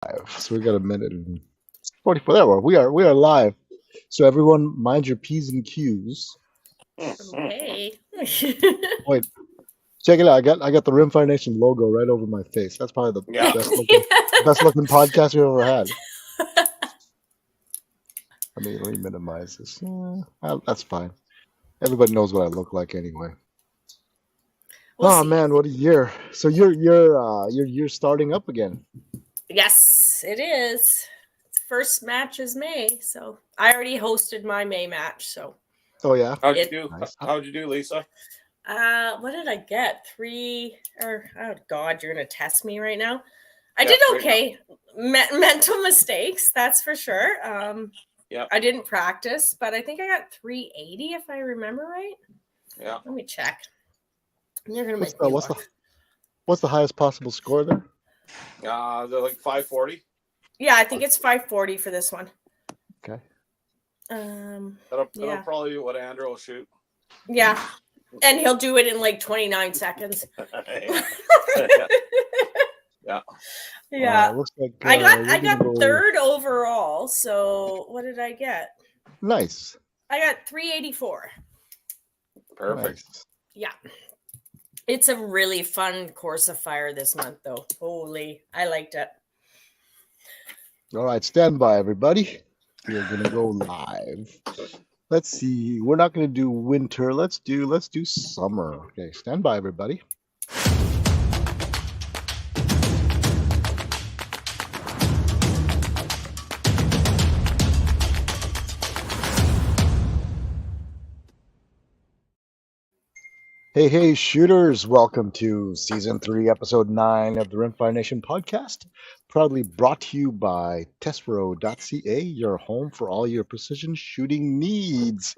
So we got a minute and 44. There we are. We are live. So everyone, mind your P's and Q's. Okay. Wait, check it out. I got the Rimfire Nation logo right over my face. That's probably the best looking podcast we've ever had. Let me minimize this. That's fine. Everybody knows what I look like anyway. We'll see. Man, what a year! So you're starting up again. Yes, it is. First match is May, so I already hosted my May match. So. Oh yeah. How'd you do? Nice. How'd you do, Lisa? What did I get? 3 or oh god, you're gonna test me right now. I did okay. Mental mistakes, that's for sure. Yeah. I didn't practice, but I think I got 380 if I remember right. Yeah. Let me check. You're gonna make me what's the highest possible score there? They're like 540. Yeah, I think it's 540 for this one. Okay. That'll probably be what Andrew will shoot. Yeah. And he'll do it in like 29 seconds. Yeah. Yeah. Looks like, I got third overall. So what did I get? Nice. I got 384. Perfect. Nice. Yeah. It's a really fun course of fire this month, though. Holy, I liked it. All right, stand by, everybody. We're gonna go live. Let's see. We're not gonna do winter. Let's do summer. Okay, stand by, everybody. Hey, shooters. Welcome to Season 3, Episode 9 of the Rimfire Nation Podcast. Proudly brought to you by Tesro.ca, your home for all your precision shooting needs.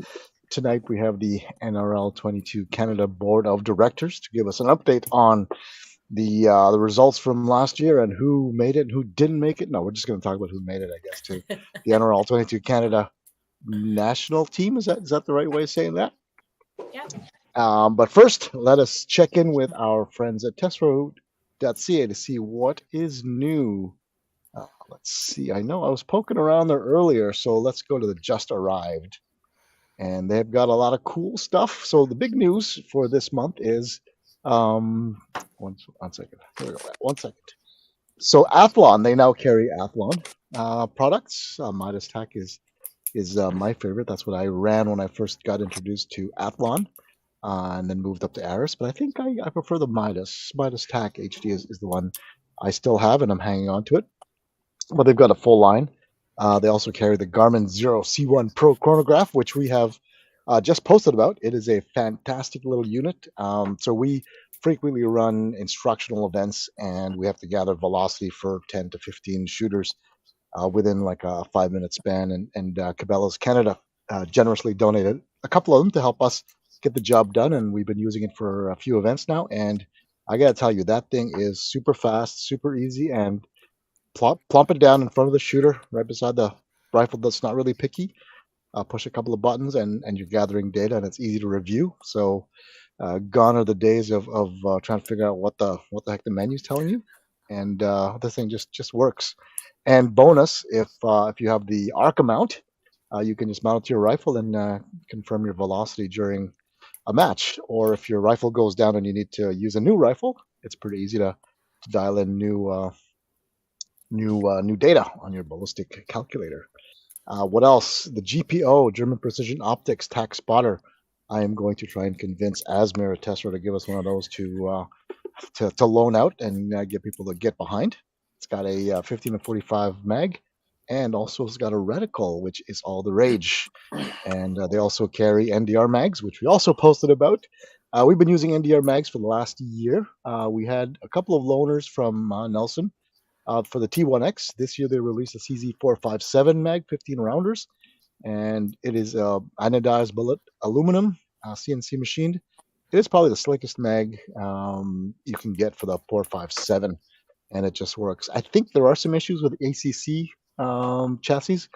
Tonight we have the NRL22 Canada Board of Directors to give us an update on the results from last year and who made it and who didn't make it. No, we're just going to talk about who made it, I guess, too. The NRL22 Canada national team. Is that the right way of saying that? Yeah. But first, let us check in with our friends at Tesro.ca to see what is new. Let's see. I know I was poking around there earlier, so let's go to the just arrived. And they've got a lot of cool stuff. So the big news for this month is, one second. Here we go. 1 second. So Athlon, they now carry Athlon products. Midas Tac is my favorite. That's what I ran when I first got introduced to Athlon. And then moved up to Aris, but I think I prefer the Midas Tac HD is the one I still have, and I'm hanging on to it. But they've got a full line. They also carry the Garmin Zero C1 Pro chronograph, which we have just posted about. It is a fantastic little unit. So we frequently run instructional events, and we have to gather velocity for 10 to 15 shooters within like a 5-minute span. And Cabela's Canada generously donated a couple of them to help us get the job done, and we've been using it for a few events now, and I gotta tell you, that thing is super fast, super easy, and plump it down in front of the shooter right beside the rifle that's not really picky. Push a couple of buttons and you're gathering data, and it's easy to review. So gone are the days of trying to figure out what the heck the menu's telling you, and this thing just works. And bonus, if you have the Arca mount, you can just mount it to your rifle and confirm your velocity during a match. Or if your rifle goes down and you need to use a new rifle, it's pretty easy to dial in new data on your ballistic calculator. What else? The GPO, German Precision Optics Tac Spotter. I am going to try and convince Asmir at Tesro to give us one of those to loan out and get people to get behind. It's got a 15 to 45 mag. And also it's got a reticle, which is all the rage. And they also carry NDR mags, which we also posted about. We've been using NDR mags for the last year. We had a couple of loaners from Nelson for the T1X. This year they released a CZ457 mag, 15 rounders. And it is anodized bullet aluminum, CNC machined. It is probably the slickest mag you can get for the 457. And it just works. I think there are some issues with ACC chassis,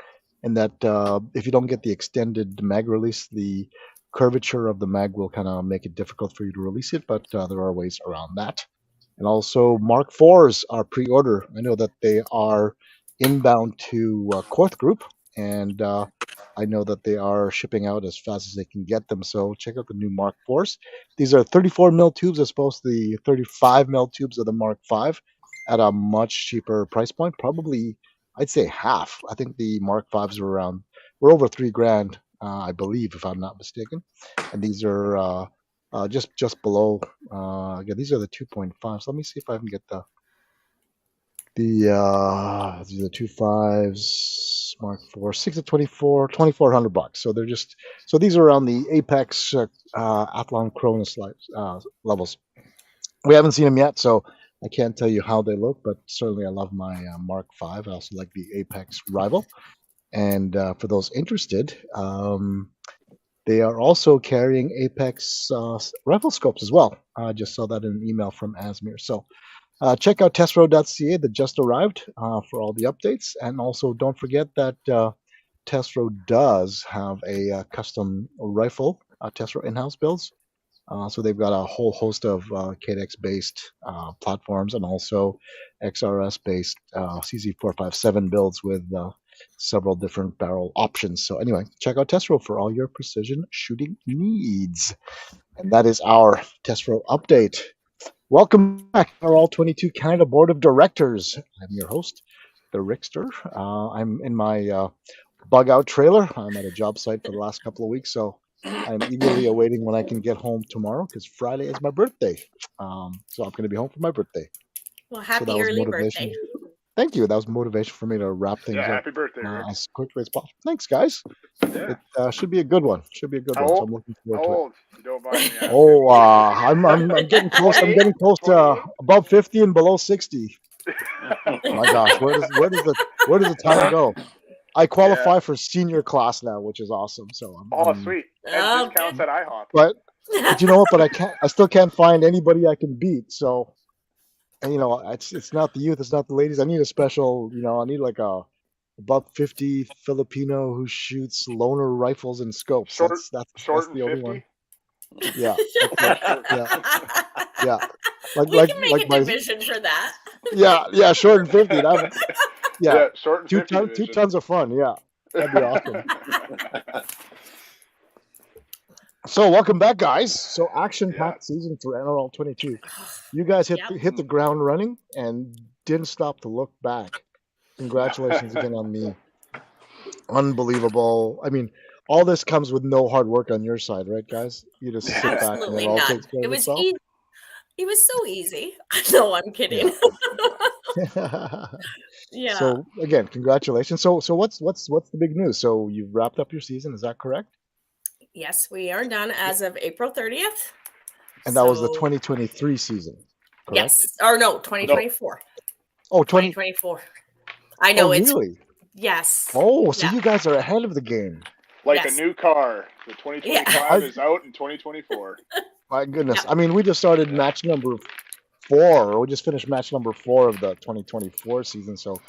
and that if you don't get the extended mag release, the curvature of the mag will kind of make it difficult for you to release it, but there are ways around that. And also Mark IVs are pre-order. I know that they are inbound to Korth Group, and I know that they are shipping out as fast as they can get them. So check out the new Mark IVs. These are 34 mil tubes as opposed to the 35 mil tubes of the Mark V at a much cheaper price point. Probably, I'd say half. I think the Mark Vs are we're over $3,000, I believe, if I'm not mistaken. And these are just below. These are the 2.5. So let me see if I can get these are the 2.5s Mark IV, 6 to 24, $2,400. So these are around the Apex Athlon Cronus levels. We haven't seen them yet, so I can't tell you how they look, but certainly I love my Mark V. I also like the Apex Rival. And for those interested, they are also carrying Apex rifle scopes as well. I just saw that in an email from Asmir. So check out Tesro.ca that just arrived for all the updates. And also don't forget that Tesro does have a custom rifle, Tesro in-house builds. So they've got a whole host of KDX-based platforms and also XRS-based CZ457 builds with several different barrel options. So anyway, check out Tesro for all your precision shooting needs. And that is our Tesro update. Welcome back, NRL22 Canada Board of Directors. I'm your host, the Rickster. I'm in my bug-out trailer. I'm at a job site for the last couple of weeks, so I'm eagerly awaiting when I can get home tomorrow because Friday is my birthday. So I'm going to be home for my birthday. Well, happy early birthday. Thank you. That was motivation for me to wrap things up. Happy birthday, as quickly as possible. Thanks, guys. Yeah. It should be a good one. So I'm looking forward to it. You don't mind me asking. Oh, I'm getting close. I'm getting close to above 50 and below 60. Oh my gosh, where does the time go? I qualify for senior class now, which is awesome. So sweet. And discounts at IHOP. But you know what? But I still can't find anybody I can beat. So, and it's not the youth, it's not the ladies. I need a special. I need like a above 50 Filipino who shoots loner rifles and scopes. That's the only one. Yeah. Yeah. We can make a division for that. Yeah, short and 50. Yeah, short and 2 tons of fun. Yeah, that'd be awesome. So welcome back, guys. So action-packed season for NRL22. You guys hit the ground running and didn't stop to look back. Congratulations again on the unbelievable. I mean, all this comes with no hard work on your side, right, guys? You just sit back and it all takes care of itself. It was so easy. No, I'm kidding. Yeah. So again, congratulations. So what's the big news? So you've wrapped up your season, is that correct? Yes, we are done as of April 30th. And that was the 2023 season, correct? Yes. Or no, 2024. Oh, 2024. I know it's really? Yes. Oh, so you guys are ahead of the game. Like a new car. The 2025 is out in 2024. My goodness. Yeah. I mean, we just started match number 4. We just finished match number 4 of the 2024 season. So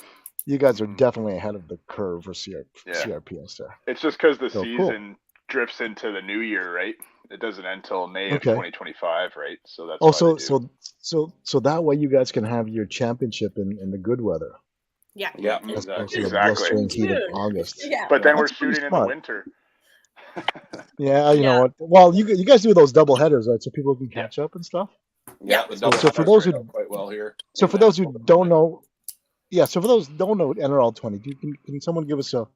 you guys are definitely ahead of the curve for CRPS there. It's just because the season drifts into the new year, right? It doesn't end until May of 2025, right? So that's so that way you guys can have your championship in the good weather. Yeah. Yeah. Exactly. Heat of August. Yeah. But then we're shooting in the winter. Yeah, you know what? Well, you guys do those double headers, right? So people can catch up and stuff. Yeah. So for those who quite well here. So for those who don't know, NRL22, can someone give us a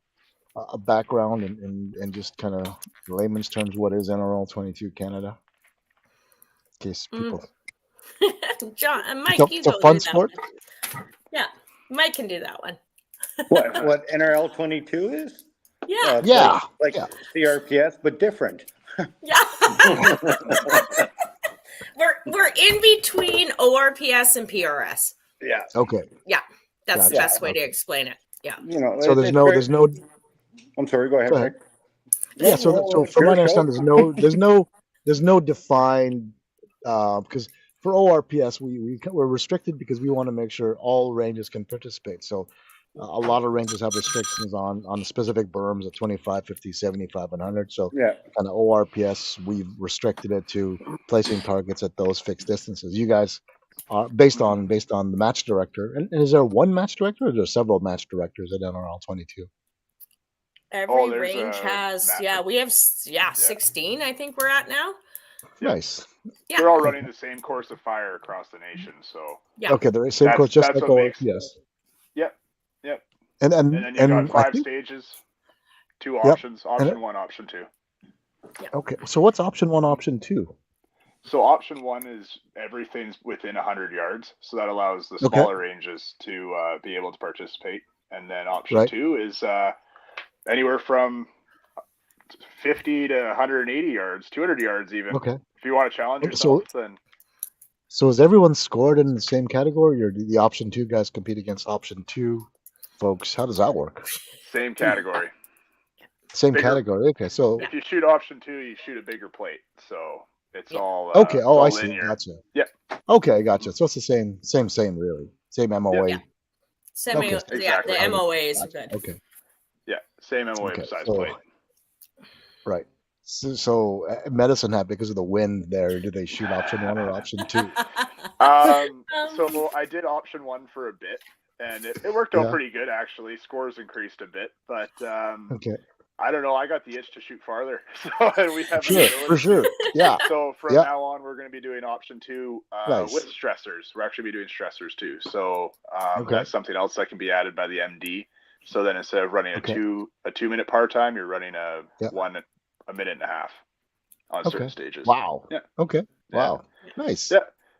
background and just kind of layman's terms, what is NRL22 Canada? In case people. John and Mike, it's a fun sport. Yeah, Mike can do that one. What NRL22 is? Yeah. Like CRPS, but different. Yeah. We're in between ORPS and PRS. Yeah. Okay. Yeah, that's the best way to explain it. Yeah. So there's no. I'm sorry. Go ahead. Rick. Yeah. So from what I understand, there's no defined because for ORPS we're restricted because we want to make sure all ranges can participate. So a lot of ranges have restrictions on specific berms at 25, 50, 75, and 100. So kind of ORPS, we've restricted it to placing targets at those fixed distances. You guys based on the match director. And is there one match director, or is there several match directors at NRL22? Every range has, we have 16. I think we're at now. Nice. Yeah. They're all running the same course of fire across the nation. So okay, they're the same course, just like ORPS. Yep. And then you got 5 stages, 2 options, option 1, option 2. Yep. Okay, so what's option 1, option 2? So option 1 is everything's within 100 yards, so that allows the smaller ranges to be able to participate. And then option 2 is anywhere from 50 to 180 yards, 200 yards even. Okay. If you want to challenge yourself, then. So is everyone scored in the same category, or do the option 2 guys compete against option 2 folks? How does that work? Same category. Same category. Okay, so if you shoot option 2, you shoot a bigger plate. So it's all okay. Oh, I see. linear. Gotcha. Yeah. Okay, gotcha. So it's the same, really. Same MOA. Yeah. Exactly. The MOA is good. Okay. Yeah, same MOA besides plate. Right. So Medicine Hat, because of the wind there, do they shoot option 1 or option 2? So I did option 1 for a bit, and it worked out pretty good, actually. Scores increased a bit, but okay. I don't know. I got the itch to shoot farther. So and we have for sure. Yeah. So from now on, we're going to be doing option 2 with stressors. We're actually be doing stressors too. So that's something else that can be added by the MD. So then instead of running a 2-minute par time, you're running a 1 minute and a half on certain stages. Wow. Yeah. Okay. Wow. Nice. Yeah.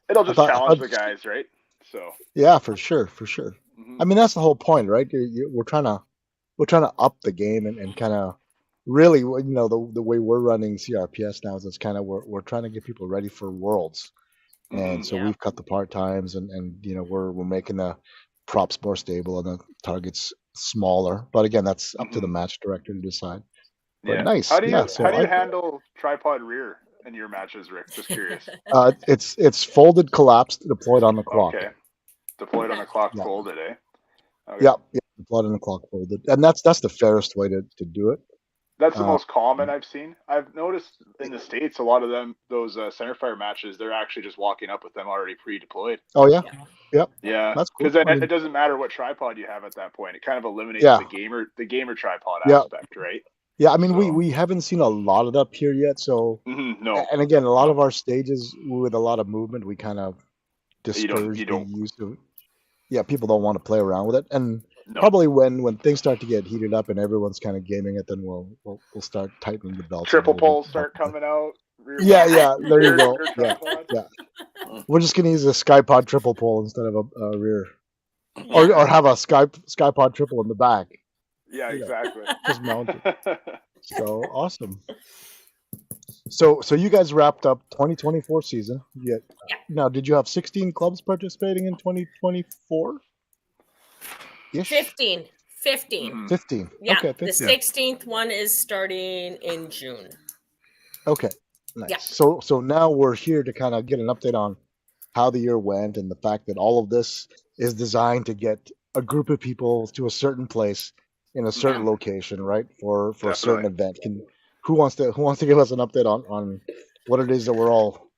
It'll just challenge the guys, right? So. Yeah, for sure. Mm-hmm. I mean, that's the whole point, right? We're trying to up the game and kind of really, the way we're running CRPS now is it's kind of we're trying to get people ready for Worlds, and so we've cut the part times and we're making the props more stable and the targets smaller. But again, that's up to the match director to decide. But nice. How do you handle tripod rear in your matches, Rick? Just curious. It's folded, collapsed, deployed on the clock. Okay. Deployed on the clock, folded, eh? Okay. Yeah, deployed on the clock, folded, and that's the fairest way to do it. That's the most common I've seen. I've noticed in the States, a lot of those centerfire matches, they're actually just walking up with them already pre-deployed. Oh yeah, yep. Yeah, that's cool. Because then it doesn't matter what tripod you have at that point. It kind of eliminates the gamer tripod aspect, right? Yeah, I mean, we haven't seen a lot of that here yet. So no. And again, a lot of our stages with a lot of movement, we kind of discourage the use of. Yeah, people don't want to play around with it, and probably when things start to get heated up and everyone's kind of gaming it, then we'll start tightening the belt. Triple poles start coming out. Yeah, there you go. Yeah. We're just gonna use a SkyPod triple pole instead of a rear, or have a SkyPod triple in the back. Yeah, exactly. Just mounted. So awesome. So you guys wrapped up 2024 season. Yeah. Now, did you have 16 clubs participating in 2024? 15. 15. Yeah. Okay, 15. The 16th one is starting in June. Okay. Nice. Yeah. So now we're here to kind of get an update on how the year went and the fact that all of this is designed to get a group of people to a certain place in a certain location, right? For a certain event. Who wants to give us an update on what it is that we're all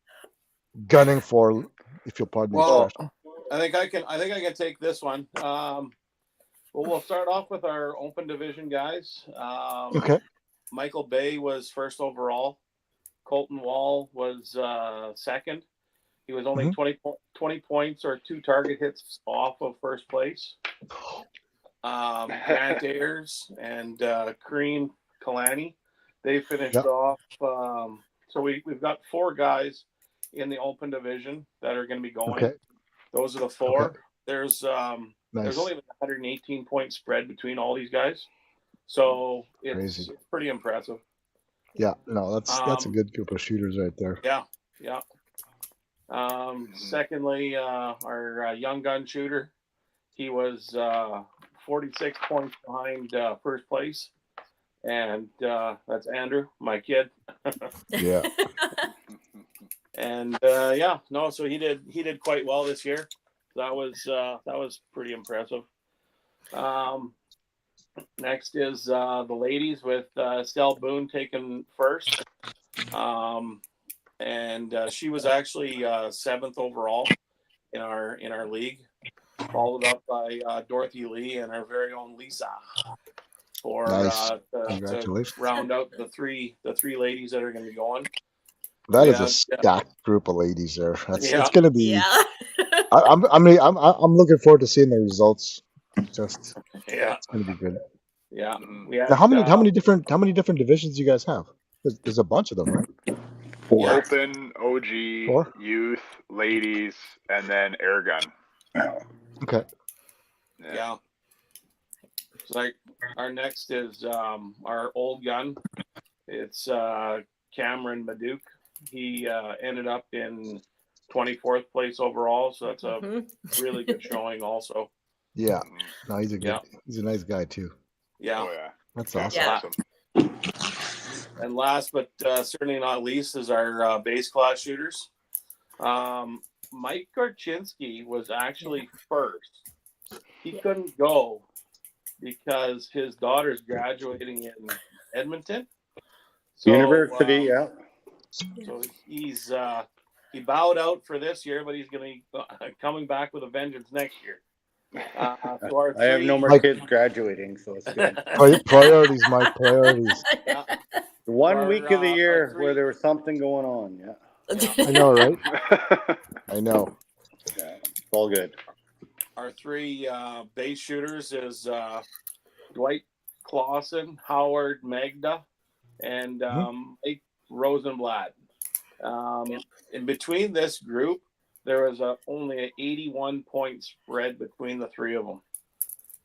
gunning for, if you'll pardon the expression? I think I can take this one. We'll start off with our open division guys. Okay. Michael Bay was first overall. Colton Wall was second. He was only 20 points or 2 target hits off of first place. Grant Ayers and Kareem Kalani, they finished off. So we've got 4 guys in the open division that are going to be going. Okay. Those are the 4. Okay. There's only 118 point spread between all these guys, so it's pretty impressive. Yeah, no, that's a good group of shooters right there. Yeah. Secondly, our young gun shooter, he was 46 points behind first place, and that's Andrew, my kid. Yeah. And so he did quite well this year. That was pretty impressive. Next is the ladies with Estelle Boone taking first, and she was actually 7th overall, in our league, followed up by Dorothy Lee and our very own Lisa for to round out the three ladies that are going to be going. That is a stacked group of ladies there. It's going to be. Yeah. I'm looking forward to seeing the results. It's going to be good. Yeah. Now, how many different divisions do you guys have? There's a bunch of them, right? 4. Open, OG, 4? Youth, ladies, and then air gun. Okay. Yeah. So our next is our old gun. It's Cameron Maduke. He ended up in 24th place overall, so that's a really good showing also. Yeah. No, he's a nice guy too. Yeah. Oh, yeah. That's awesome. Yeah. And last but certainly not least is our base class shooters. Mike Garchinsky was actually first. He couldn't go because his daughter's graduating in Edmonton. So, University, So he's he bowed out for this year, but he's going to be coming back with a vengeance next year. So I have no more kids graduating, so it's good. Priorities, Mike. Priorities. One week of the year where there was something going on. Yeah. I know, right? I know. Yeah, it's all good. Our 3 base shooters is Dwight Clausen, Howard Magda, and Mike Rosenblatt. In between this group, there was only an 81-point spread between the 3 of them.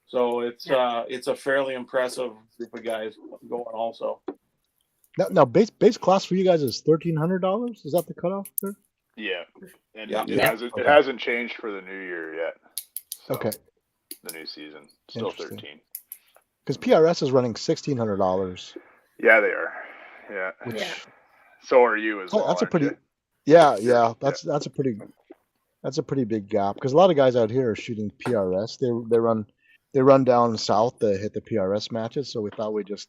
So it's a fairly impressive group of guys going also. Now base class for you guys is $1,300. Is that the cutoff, sir? Yeah, and it hasn't changed for the new year yet. So okay. The new season still 13. Because PRS is running $1,600. Yeah, they are. Yeah. So are you as well. That's a pretty. Yeah. That's a pretty big gap because a lot of guys out here are shooting PRS. They run down south to hit the PRS matches. So we thought we'd just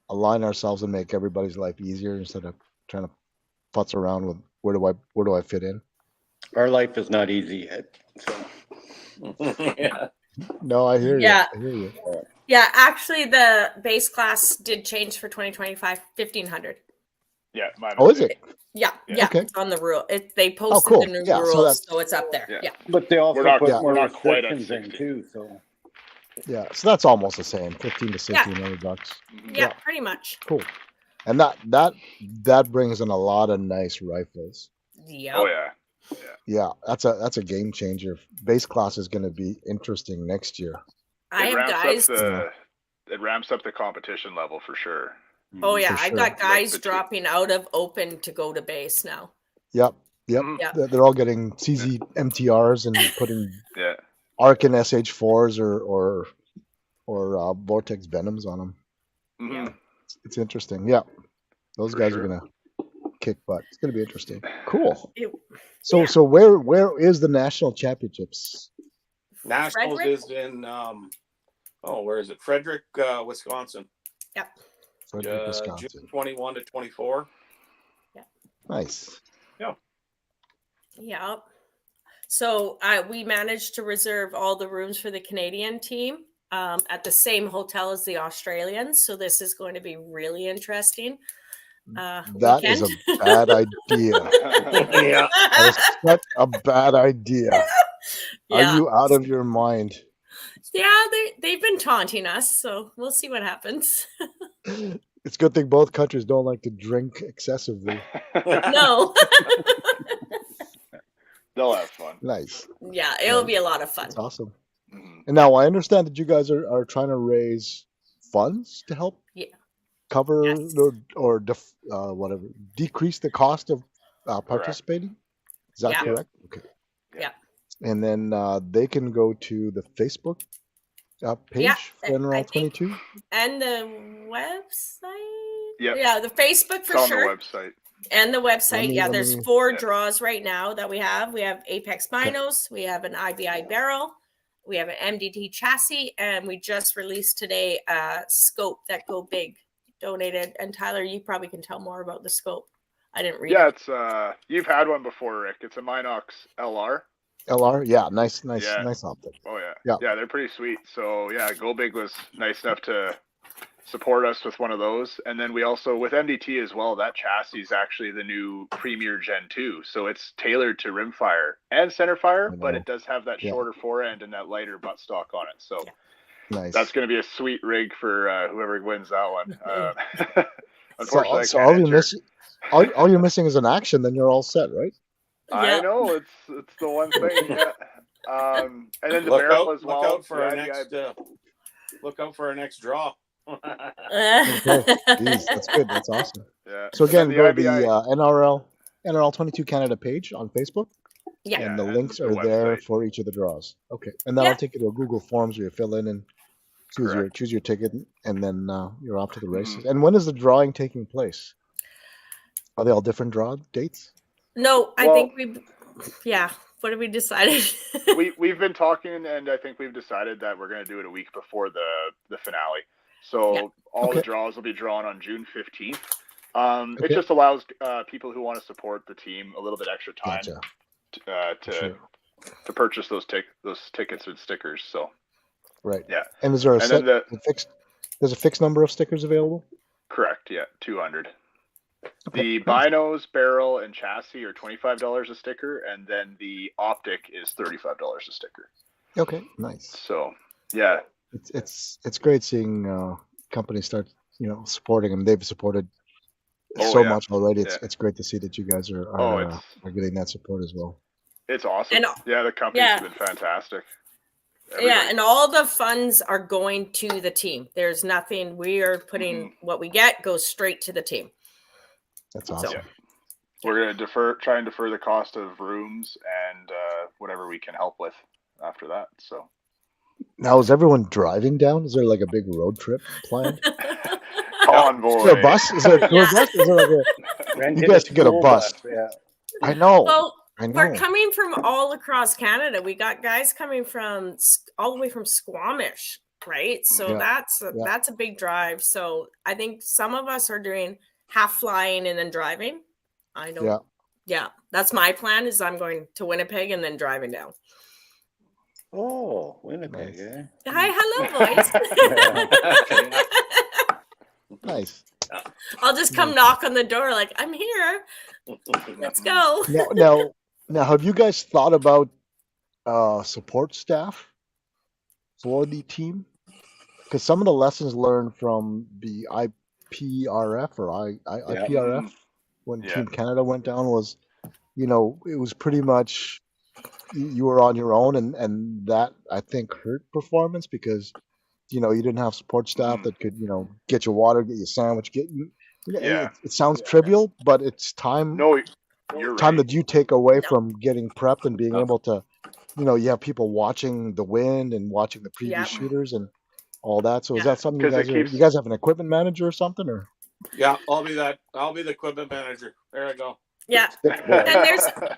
align ourselves and make everybody's life easier instead of trying to futz around with where do I fit in. Our life is not easy yet. So. Yeah. No, I hear you. I hear you. Yeah, actually, the base class did change for 2025, 1,500. Yeah, mine. Oh, is it? Yeah. Okay. It's on the rule. They posted the new rules, so it's up there. Yeah. But they also put more restrictions in too, so. Yeah, so that's almost the same, $1,500 to $1,600. Yeah, pretty much. Cool. And that brings in a lot of nice rifles. Yeah. Oh yeah. Yeah, that's a game changer. Base class is going to be interesting next year. It ramps up the competition level for sure. Oh yeah, I've got guys dropping out of open to go to base now. Yep. They're all getting CZ MTRs and putting Arc and SH4s or Vortex Venoms on them. Mm-hmm. It's interesting. Yeah, those guys are gonna kick butt. It's gonna be interesting. Cool. So where is the national championships? Nationals is in where is it? Frederick, Wisconsin. Yep. Frederick, Wisconsin. June 21 to 24. Yeah. Nice. Yeah. Yeah. So we managed to reserve all the rooms for the Canadian team at the same hotel as the Australians. So this is going to be really interesting. That is a bad idea. Yeah. That is such a bad idea. Are you out of your mind? Yeah, they've been taunting us, so we'll see what happens. It's a good thing both countries don't like to drink excessively. No. They'll have fun. Nice. Yeah, it'll be a lot of fun. That's awesome. Mm-hmm. And now I understand that you guys are trying to raise funds to help cover or decrease the cost of participating. Correct. Is that correct? Okay. Yeah. And then they can go to the Facebook page for NRL22 and the website. Yeah, the Facebook for sure. On the website. And the website. There's 4 draws right now that we have. We have Apex Binos, we have an IBI barrel, we have an MDT chassis, and we just released today a scope that go big donated. And Tyler, you probably can tell more about the scope. I didn't read it. It's you've had one before, Rick. It's a Minox LR. LR, yeah, nice optic. Oh yeah. Yeah. Yeah, they're pretty sweet. So yeah, Go Big was nice enough to support us with one of those. And then we also, with MDT as well, that chassis is actually the new Premier Gen 2. So it's tailored to rimfire and centerfire, but it does have that shorter forend and that lighter buttstock on it. So that's going to be a sweet rig for whoever wins that one. Unfortunately, so all you're missing is an action, then you're all set, right? I know, it's the one thing. Yeah. And then the barrel as well. Look out for our next draw. Okay. Jeez, that's good. That's awesome. Yeah. So again, go to the NRL22 Canada page on Facebook. Yeah. And the links are there for each of the draws. Okay. And that'll take you to a Google Forms where you fill in and choose your ticket, and then you're off to the races. And when is the drawing taking place? Are they all different draw dates? No, I think what have we decided? we've been talking, and I think we've decided that we're going to do it a week before the finale. So all the draws will be drawn on June 15th. It just allows people who want to support the team a little bit extra time to purchase those tickets and stickers. So yeah. And is there there's a fixed number of stickers available? Correct. Yeah, 200. The binos, barrel, and chassis are $25 a sticker, and then the optic is $35 a sticker. Okay, nice. So yeah, it's great seeing companies start supporting them. They've supported so much already. It's great to see that you guys are getting that support as well. It's awesome. And, the company's been fantastic. Yeah, and all the funds are going to the team. There's nothing we are putting. What we get goes straight to the team. That's awesome. So, we're going to try and defer the cost of rooms and whatever we can help with after that. So now, is everyone driving down? Is there like a big road trip planned? Convoy. Is there a bus? Is there a tour bus? Is there like you guys should get a bus. Yeah. I know. Well, we're coming from all across Canada. We got guys coming from all the way from Squamish, right? So that's a big drive. So I think some of us are doing half flying and then driving. I know. Yeah. That's my plan. Is I'm going to Winnipeg and then driving down. Oh, Winnipeg, Hi, hello, boys. Nice. I'll just come knock on the door like, I'm here. Let's go. Now, have you guys thought about support staff for the team? Because some of the lessons learned from the IPRF or IPRF when Team Canada went down was, it was pretty much you were on your own, and that I think hurt performance because you didn't have support staff that could get you water, get you a sandwich, it sounds trivial, but it's time. No, you're time right. that you take away from getting prepped and being able to, you have people watching the wind and watching the previous shooters and all that. So is that something you guys have an equipment manager or something, or? Yeah, I'll be the equipment manager. There I go. Yeah, and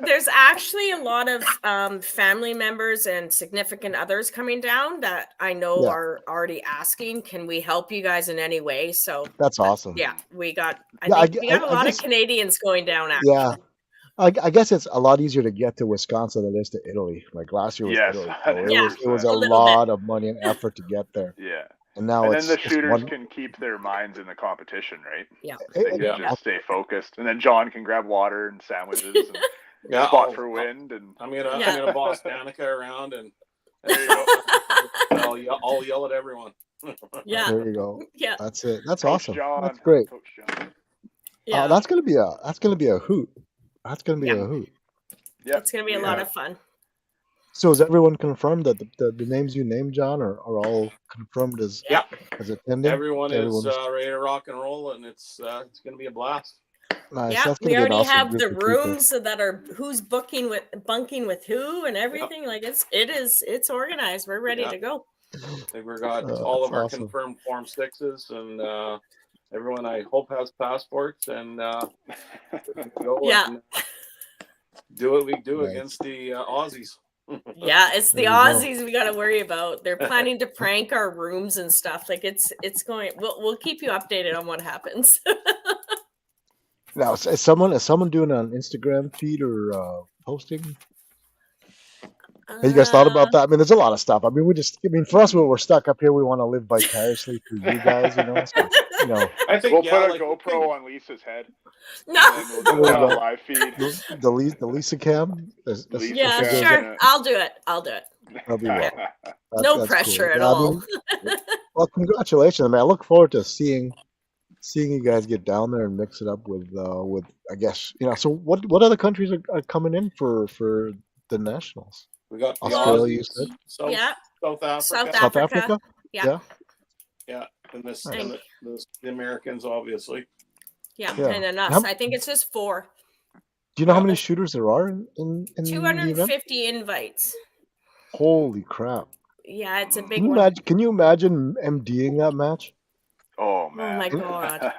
there's actually a lot of family members and significant others coming down that I know are already asking, can we help you guys in any way? So that's awesome. Yeah, we got a lot of Canadians going down. Actually. Yeah, I guess it's a lot easier to get to Wisconsin than it is to Italy. Like last year was Italy. So it was a lot of money and effort to get there. Yeah. And now then the shooters can keep their minds in the competition, right? Yeah. They can just stay focused. And then John can grab water and sandwiches and spot for wind. And I'm gonna boss Danica around and there you go. I'll yell at everyone. There you go. Yeah. That's it. That's Coach awesome. John. That's great. Coach John. Yeah. That's gonna be a hoot. That's gonna be a hoot. Yeah. It's gonna be a lot of fun. So is everyone confirmed that the names you named, John, are all confirmed as attending? Everyone is ready to rock and roll, and it's going to be a blast. Nice. Yeah, That's we already have the group of rooms that are who's bunking with who and everything. Yep. Like it's organized. We're ready to go. I think we've got all of our confirmed Form 6s, and everyone I hope has passports, and go and do what we do against the Aussies. Yeah, it's the Aussies we got to worry about. They're planning to prank our rooms and stuff. Like it's going. We'll keep you updated on what happens. Now, is someone doing an Instagram feed or posting? Have you guys thought about that? I mean, there's a lot of stuff. I mean, for us, we're stuck up here. We want to live vicariously through you guys, So, I think we'll put a GoPro on Lisa's head. No. And we'll do it on a live feed. The Lisa cam. Yeah, sure. I'll do it. That'll be well. No pressure at all. Well, congratulations, man. I look forward to seeing you guys get down there and mix it up with I guess So what other countries are coming in for the nationals? We got Australia, South Africa. South Africa. Yeah. And the Americans, obviously. Yeah, and then us. I think it's just 4. Do you know how many shooters there are in 250 invites. Holy crap! Yeah, it's a big one. Can you imagine MDing that match? Oh man! Oh my god!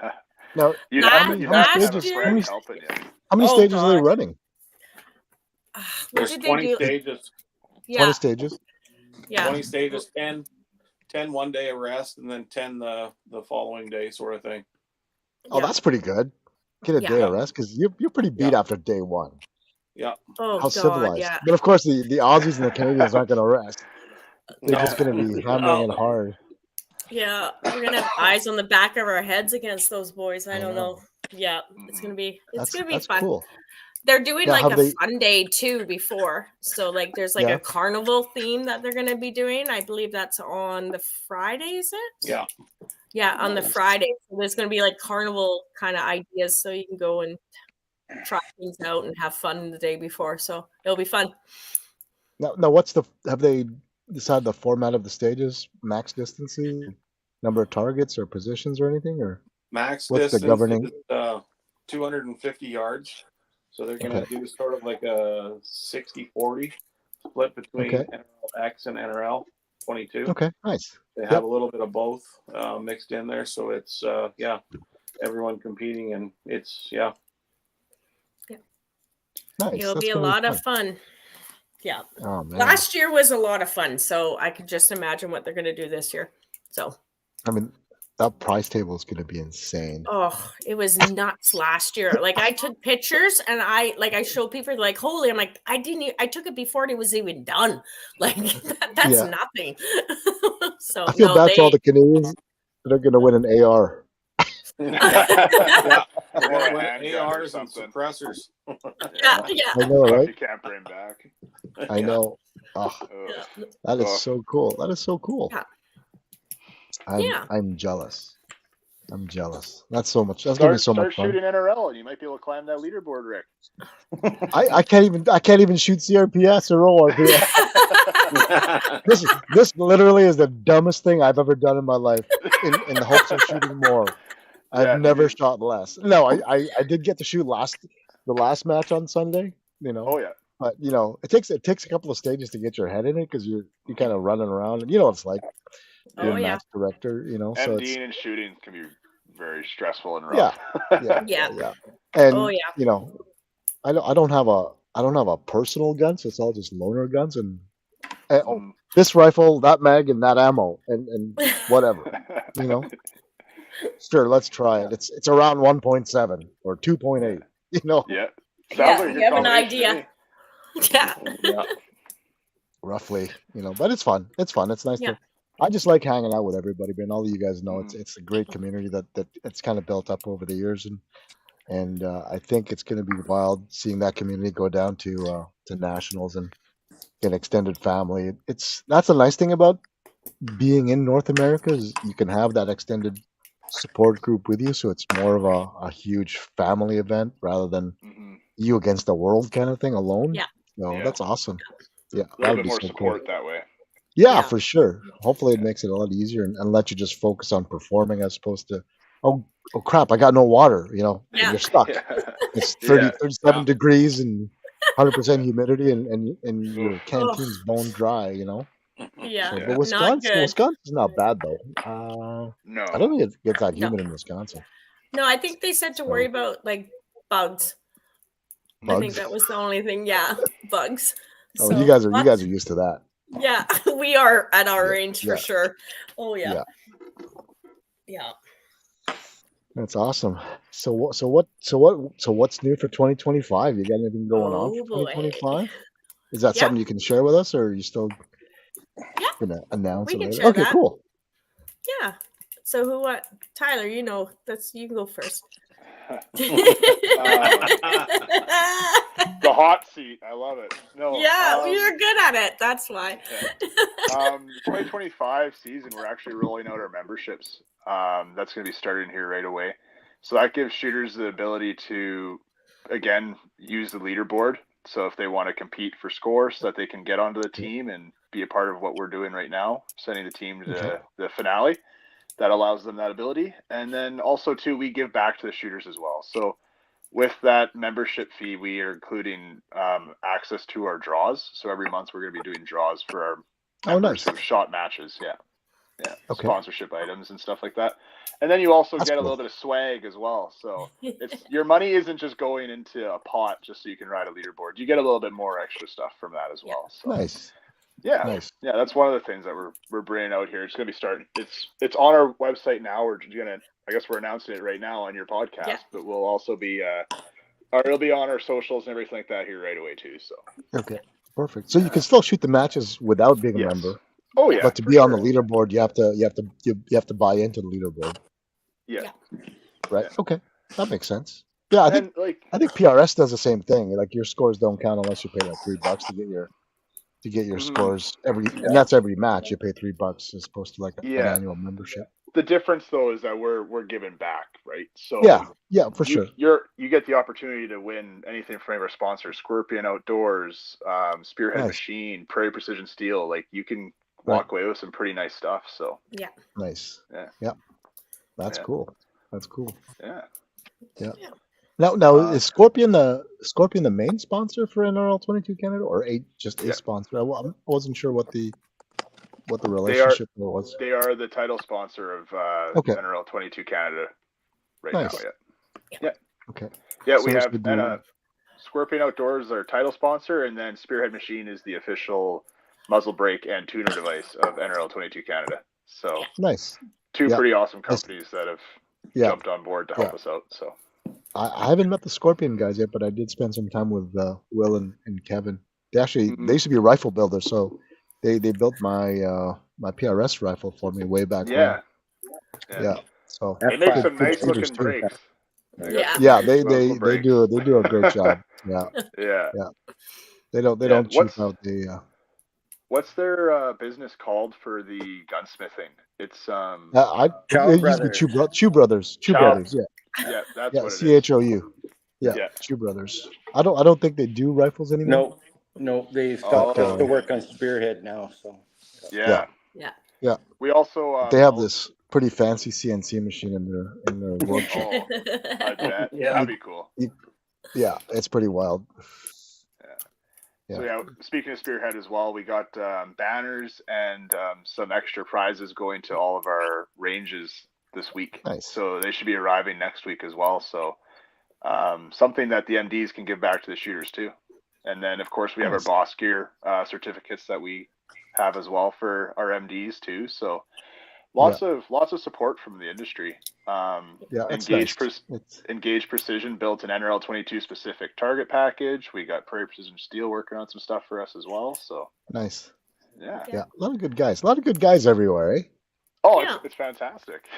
Now, how many stages are they running? There's 20 stages. Yeah. 20 stages. Yeah. 20 stages, 10 one day of rest, and then 10 the following day, sort of thing. Oh, that's pretty good. Get a day of rest because you're pretty beat after day 1. Yeah. Oh, how civilized. Yeah. But of course, the Aussies and the Canadians aren't going to rest. They're just going to be hammering it hard. Yeah, we're gonna have eyes on the back of our heads against those boys. I don't know. Yeah, it's gonna be fun. Cool. They're doing like a fun day too before. So like there's like a carnival theme that they're gonna be doing. I believe that's on the Friday, is it? Yeah. Yeah, on the Friday. So there's gonna be like carnival kind of ideas so you can go and try things out and have fun the day before. So it'll be fun. Now have they decide the format of the stages, max distances, number of targets or positions or anything, or max what's distance the governing? Is, 250 yards. So they're going to do sort of like a 60-40 split between NRL-X and NRL22. Okay, nice. They have a little bit of both mixed in there, so it's everyone competing, and it's nice. It'll be a lot of fun. Yeah. Oh, man. Last year was a lot of fun, so I could just imagine what they're going to do this year. So, I mean, that prize table is going to be insane. Oh, it was nuts last year. Like I took pictures and I showed people like, holy, I'm like, I took it before it was even done. Like that's nothing. So I feel bad for all the Canadians that are going to win an AR. ARs and suppressors. Yeah. I know, right? You can't bring back. I know. Oh, that is so cool. That is so cool. I'm jealous. I'm jealous. That's so much. That's gonna be so much fun. Start shooting NRL, and you might be able to climb that leaderboard, Rick. I can't even shoot CRPS or ORPS. This literally is the dumbest thing I've ever done in my life. In the hopes of shooting more. I've never shot less. No, I did get to shoot the last match on Sunday. Oh yeah. But it takes a couple of stages to get your head in it because you're kind of running around, and what it's like. You're a match director, so MDing and shooting can be very stressful and rough. Yeah. And I don't have a personal gun, so it's all just loaner guns and this rifle, that mag, and that ammo, and whatever. Sure, let's try it. It's around 1.7 or 2.8. Yeah. Like you have an idea. Yeah. Roughly, but it's fun. It's fun. It's nice to. I just like hanging out with everybody, but all of you guys know it's a great community that it's kind of built up over the years, and I think it's going to be wild seeing that community go down to nationals and get extended family. That's a nice thing about being in North America is you can have that extended support group with you, so it's more of a huge family event rather than you against the world kind of thing alone. That's awesome. A little bit more support that way. Yeah, for sure. Hopefully it makes it a lot easier and let you just focus on performing as opposed to, oh crap, I got no water, you're stuck. It's 37 degrees and 100% humidity and your canteen's bone dry, Yeah. So, but Wisconsin's not bad though. No. I don't think it gets that humid in Wisconsin. No, I think they said to worry about like bugs. I think that was the only thing. Yeah, bugs. Oh, so, you guys are used to that. Yeah, we are at our range for sure. Oh yeah. That's awesome. So what's new for 2025? You got anything going on for 2025? Is that something you can share with us, or are you still gonna announce it later? Okay, cool. Yeah. So who? What? Tyler, you know, you can go first. The hot seat. I love it. No. Yeah, you're good at it. That's why. The 2025 season, we're actually rolling out our memberships. That's going to be starting here right away. So that gives shooters the ability to, again, use the leaderboard. So if they want to compete for scores, so that they can get onto the team and be a part of what we're doing right now, sending the team to the finale. That allows them that ability. And then also, too, we give back to the shooters as well. So with that membership fee, we are including access to our draws. So every month we're going to be doing draws for our members who have shot matches. Yeah. Sponsorship items and stuff like that. And then you also get a little bit of swag as well. So your money isn't just going into a pot just so you can ride a leaderboard. You get a little bit more extra stuff from that as well. So. Nice. Yeah, nice. Yeah, that's one of the things that we're bringing out here. It's going to be starting. It's on our website now. We're gonna. I guess we're announcing it right now on your podcast, but we'll also be. Or it'll be on our socials and everything like that here right away too. So. Okay, perfect. So you can still shoot the matches without being a member. Oh yeah. But to be on the leaderboard, you have to buy into the leaderboard. Yeah. Right. Yeah. Okay, that makes sense. Yeah, I think PRS does the same thing. Like your scores don't count unless you pay like $3 to get your scores and that's every match. You pay $3 as opposed to like an annual membership. The difference though is that we're giving back, right? So yeah, for sure. You get the opportunity to win anything from our sponsors: Scorpion Outdoors, Spearhead Machine, Prairie Precision Steel. Like you can walk away with some pretty nice stuff. So nice. Yeah. That's cool. That's cool. Yeah. Now is Scorpion the main sponsor for NRL22 Canada, or just a sponsor? I wasn't sure what the relationship was. They are the title sponsor of NRL22 Canada right now. Yeah. Okay. Yeah, so we have Scorpion Outdoors, our title sponsor, and then Spearhead Machine is the official muzzle brake and tuner device of NRL22 Canada. So nice. Two pretty awesome companies that have jumped on board to help us out. So. I haven't met the Scorpion guys yet, but I did spend some time with Will and Kevin. They used to be rifle builders, so they built my my PRS rifle for me way back when. Yeah. So they make some nice looking brakes. Yeah, they do a great job. Yeah. They don't cheap out the. What's their business called for the gunsmithing? It's it used to be Chew Brothers. Yeah, that's what it is. CHOU. Yeah, Chew Brothers. I don't think they do rifles anymore. No, they stopped to work on Spearhead now. So. Yeah. We also they have this pretty fancy CNC machine in their workshop. I bet. That'd be cool. Yeah, it's pretty wild. So speaking of Spearhead as well, we got banners and some extra prizes going to all of our ranges this week. Nice. So they should be arriving next week as well. So something that the MDs can give back to the shooters too. And then of course we have our Boss Gear certificates that we have as well for our MDs too. So lots of support from the industry. Engage Precision built an NRL22 specific target package. We got Prairie Precision Steel working on some stuff for us as well. So nice. Yeah. A lot of good guys everywhere, eh? Oh, it's fantastic.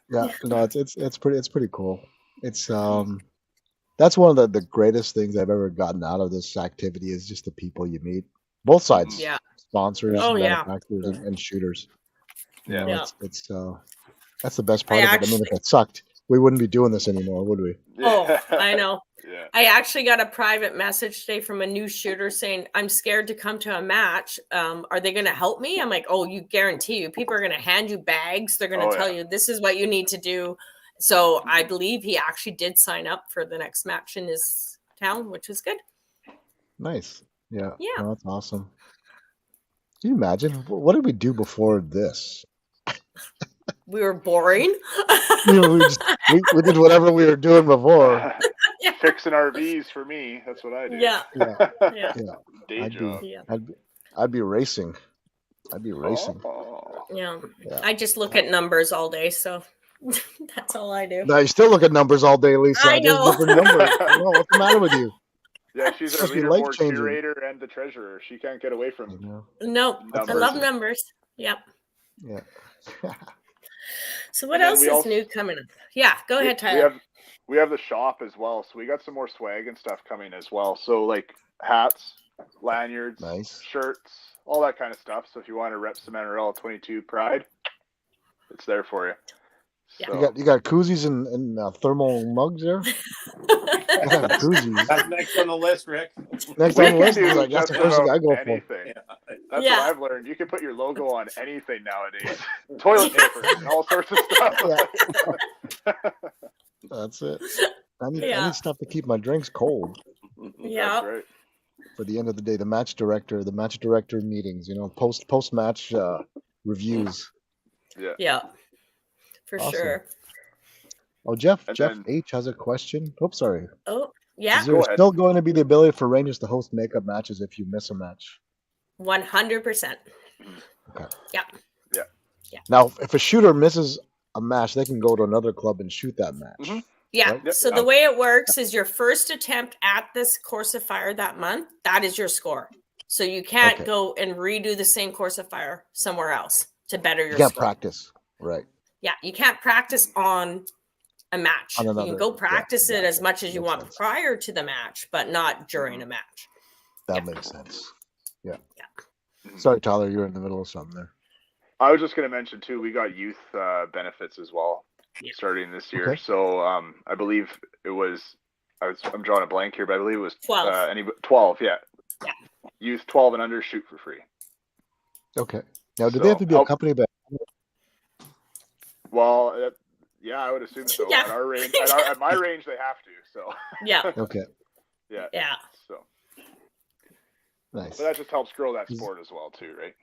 No, it's pretty cool. It's that's one of the greatest things I've ever gotten out of this activity is just the people you meet, both sides, sponsors, manufacturers, and shooters. It's that's the best part of it. I mean, if it sucked, we wouldn't be doing this anymore, would we? Oh, I know. I actually got a private message today from a new shooter saying, I'm scared to come to a match. Are they going to help me? I'm like, oh, you guarantee you. People are going to hand you bags. They're going to tell you this is what you need to do. So I believe he actually did sign up for the next match in his town, which is good. Nice. Yeah. Oh, that's awesome. Can you imagine? What did we do before this? We were boring. we did whatever we were doing before. Fixing RVs for me. That's what I do. Yeah. Day job. I'd be racing. Yeah. I just look at numbers all day, so that's all I do. No, you still look at numbers all day, Lisa. I know. Different numbers. I know. What's the matter with you? Yeah, she's our leaderboard curator and the treasurer. She can't get away from Nope. I love numbers. Yep. Yeah. So what else is new coming up? Yeah, go ahead, Tyler. We have the shop as well, so we got some more swag and stuff coming as well. So like hats, lanyards, shirts, all that kind of stuff. So if you want to rep some NRL22 pride, it's there for you. So. You got koozies and thermal mugs there. Koozies. That's next on the list, Rick. Next on the list is like that's the first thing I go for. That's what I've learned. You can put your logo on anything nowadays. Toilet paper, and all sorts of stuff. That's it. I need stuff to keep my drinks cold. Yeah. That's right. For the end of the day, the match director meetings, post match reviews. Yeah. Yeah. For sure. Oh, Jeff H has a question. Oops, sorry. Oh, yeah. Is there still going to be the ability for Rangers to host makeup matches if you miss a match? 100%. Okay. Yeah. Now, if a shooter misses a match, they can go to another club and shoot that match. Mm-hmm. Yeah. Right? So the way it works is your first attempt at this course of fire that month, that is your score. So you can't go and redo the same course of fire somewhere else to better your score. You can't practice. Right. Yeah, you can't practice on a match. You can go practice it as much as you want prior to the match, but not during a match. That makes sense. Yeah. Sorry, Tyler, you're in the middle of something there. I was just going to mention too, we got youth benefits as well starting this year. Okay. So I believe it was, I'm drawing a blank here, but I believe it was 12. Yeah. Youth 12 and under shoot for free. Okay. Now, do they have to be accompanied by? Well, yeah, I would assume so. Yeah. At our range, at my range, they have to. So. Yeah. Okay. Yeah. So. Nice. But that just helps grow that sport as well, too, right?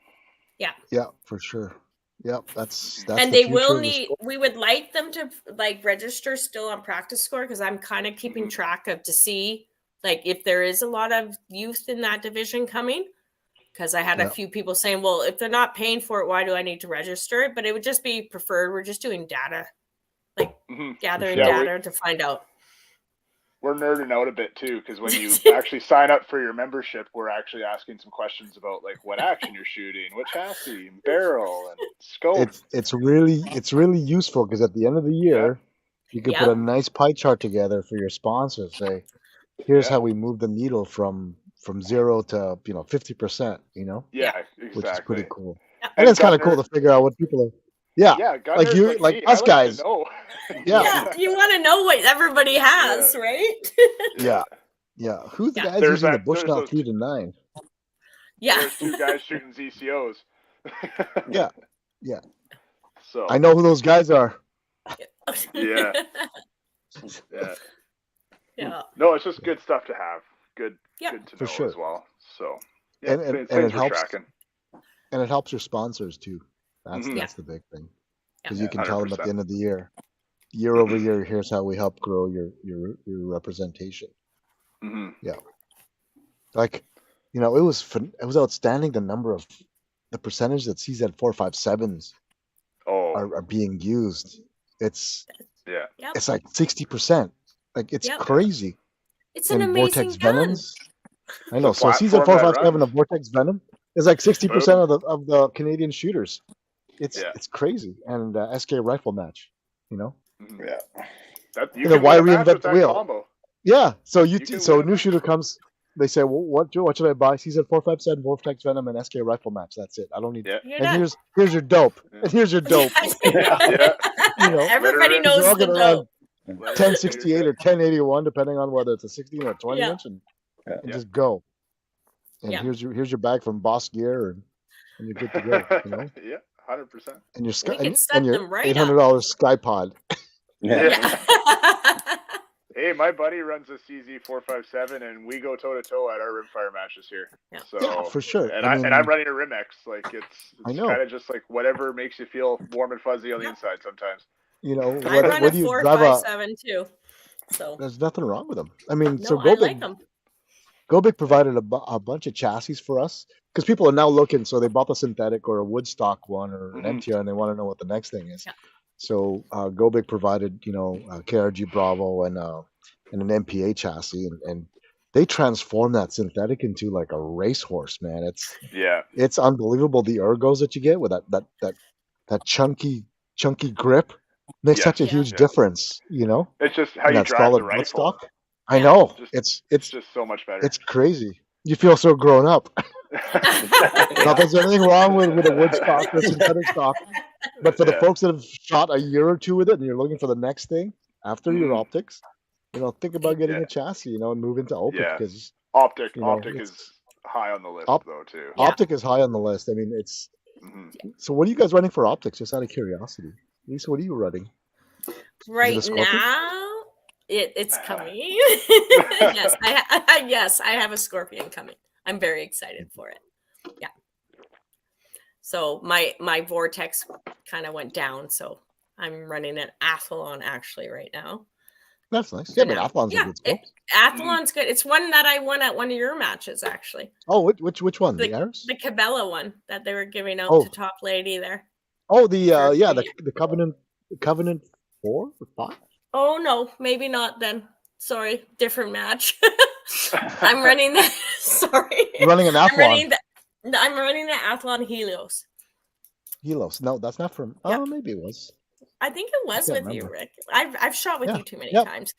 Yeah. Yeah, for sure. Yep, that's. And they will need. We would like them to register still on practice score because I'm kind of keeping track of to see if there is a lot of youth in that division coming. Because I had a few people saying, well, if they're not paying for it, why do I need to register it? But it would just be preferred. We're just doing data, gathering data to find out. We're nerding out a bit, too, because when you actually sign up for your membership, we're actually asking some questions about, what action you're shooting, what chassis, and barrel, and scope. It's really useful because at the end of the year, you can put a nice pie chart together for your sponsors. Say, here's how we move the needle from 0 to 50%, Yeah, exactly. Which is pretty cool. And it's kind of cool to figure out what people are. Yeah, like you, like us guys. Yeah, you want to know what everybody has, right? Yeah. Who's the guys using the Bushnell 3 to 9? Yeah, there's 2 guys shooting ZCOs. Yeah. So I know who those guys are. Yeah. No, it's just good stuff to have. Good to know as well. So and it helps. And it helps your sponsors too. That's the big thing because you can 100%. Tell them at the end of the year over year, here's how we help grow your representation. Mm-hmm. Yeah, it was outstanding the percentage that CZ457s are being used. It's like 60%. It's crazy. It's an amazing Vortex Venoms. I know. So CZ457 of Vortex Venom is like 60% of the Canadian shooters. It's crazy. And SK rifle match, Yeah. Why reinvent the wheel? Combo. Yeah. So so a new shooter comes. They say, well, what should I buy? CZ457, Vortex Venom, and SK rifle match. That's it. I don't need. And here's your dope. And here's your dope. Everybody knows the dope. 1068 or 1081, depending on whether it's a 16 or a 20 inch, and just go. And here's your bag from Boss Gear, and you're good to go. Yeah, 100%. And your $800 Sky Pod. Hey, my buddy runs a CZ457, and we go toe to toe at our rimfire matches here. So for sure. And I'm running a Rimex. It's kind of just whatever makes you feel warm and fuzzy on the inside sometimes. I run a 457 too. So there's nothing wrong with them. I like them. Go Big provided a bunch of chassis for us because people are now looking. So they bought the synthetic or a Woodstock one or an MTR, and they want to know what the next thing is. Yeah. So Go Big provided, KRG Bravo and an MPA chassis, and they transform that synthetic into like a racehorse, man. Yeah. It's unbelievable the ergos that you get with that chunky grip makes such a huge difference, you know. It's just how And you that drive the solid rifle. buttstock. I know. It's just so much better. It's crazy. You feel so grown up. Not there's anything wrong with a wood stock or synthetic stock, but for the folks that have shot a year or two with it and you're looking for the next thing after your optics, you know, think about getting a chassis, you know, and move into Optic because Optic is high on the list though too. Optic is high on the list. I mean, it's so. What are you guys running for optics? Just out of curiosity, Lisa, what are you running? Right now, it's coming. Yes, I have a Scorpion coming. I'm very excited for it. Yeah. So my vortex kind of went down, so I'm running an Athlon actually right now. That's nice. Yeah, but Athlon's a good scope. Athlon's good. It's one that I won at one of your matches actually. Oh, which one? The Ares? The Cabela one that they were giving out to Top Lady there. Oh, the Covenant 4 or 5? Oh no, maybe not then. Sorry, different match. I'm running the. Sorry. You're running an Athlon. I'm running the Athlon Helios. Helios. No, that's not from. Oh, maybe it was. I think it was with you, Rick. I've shot with you too many times.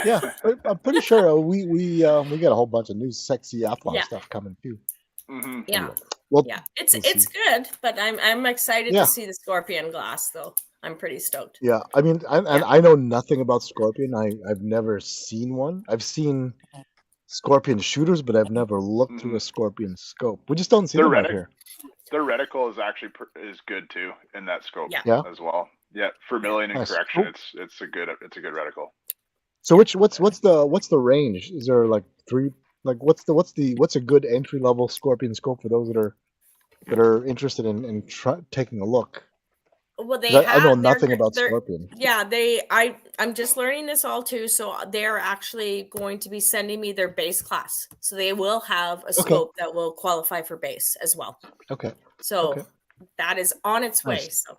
Yeah, I'm pretty sure we got a whole bunch of new sexy Athlon stuff coming too. Mm-hmm. Yeah. Well, it's good, but I'm excited to see the Scorpion glass though. I'm pretty stoked. Yeah, I mean, I know nothing about Scorpion. I've never seen one. I've seen Scorpion shooters, but I've never looked through a Scorpion scope. We just don't see them out here. Their reticle is actually is good too in that scope as well. Yeah, for milling and correction, it's a good reticle. So what's the range? Is there like three? Like what's a good entry level Scorpion scope for those that are interested in taking a look? Well, I know nothing about Scorpion. Yeah, I'm just learning this all too. So they're actually going to be sending me their base class. So they will have a scope that will qualify for base as well. Okay. So that is on its way. So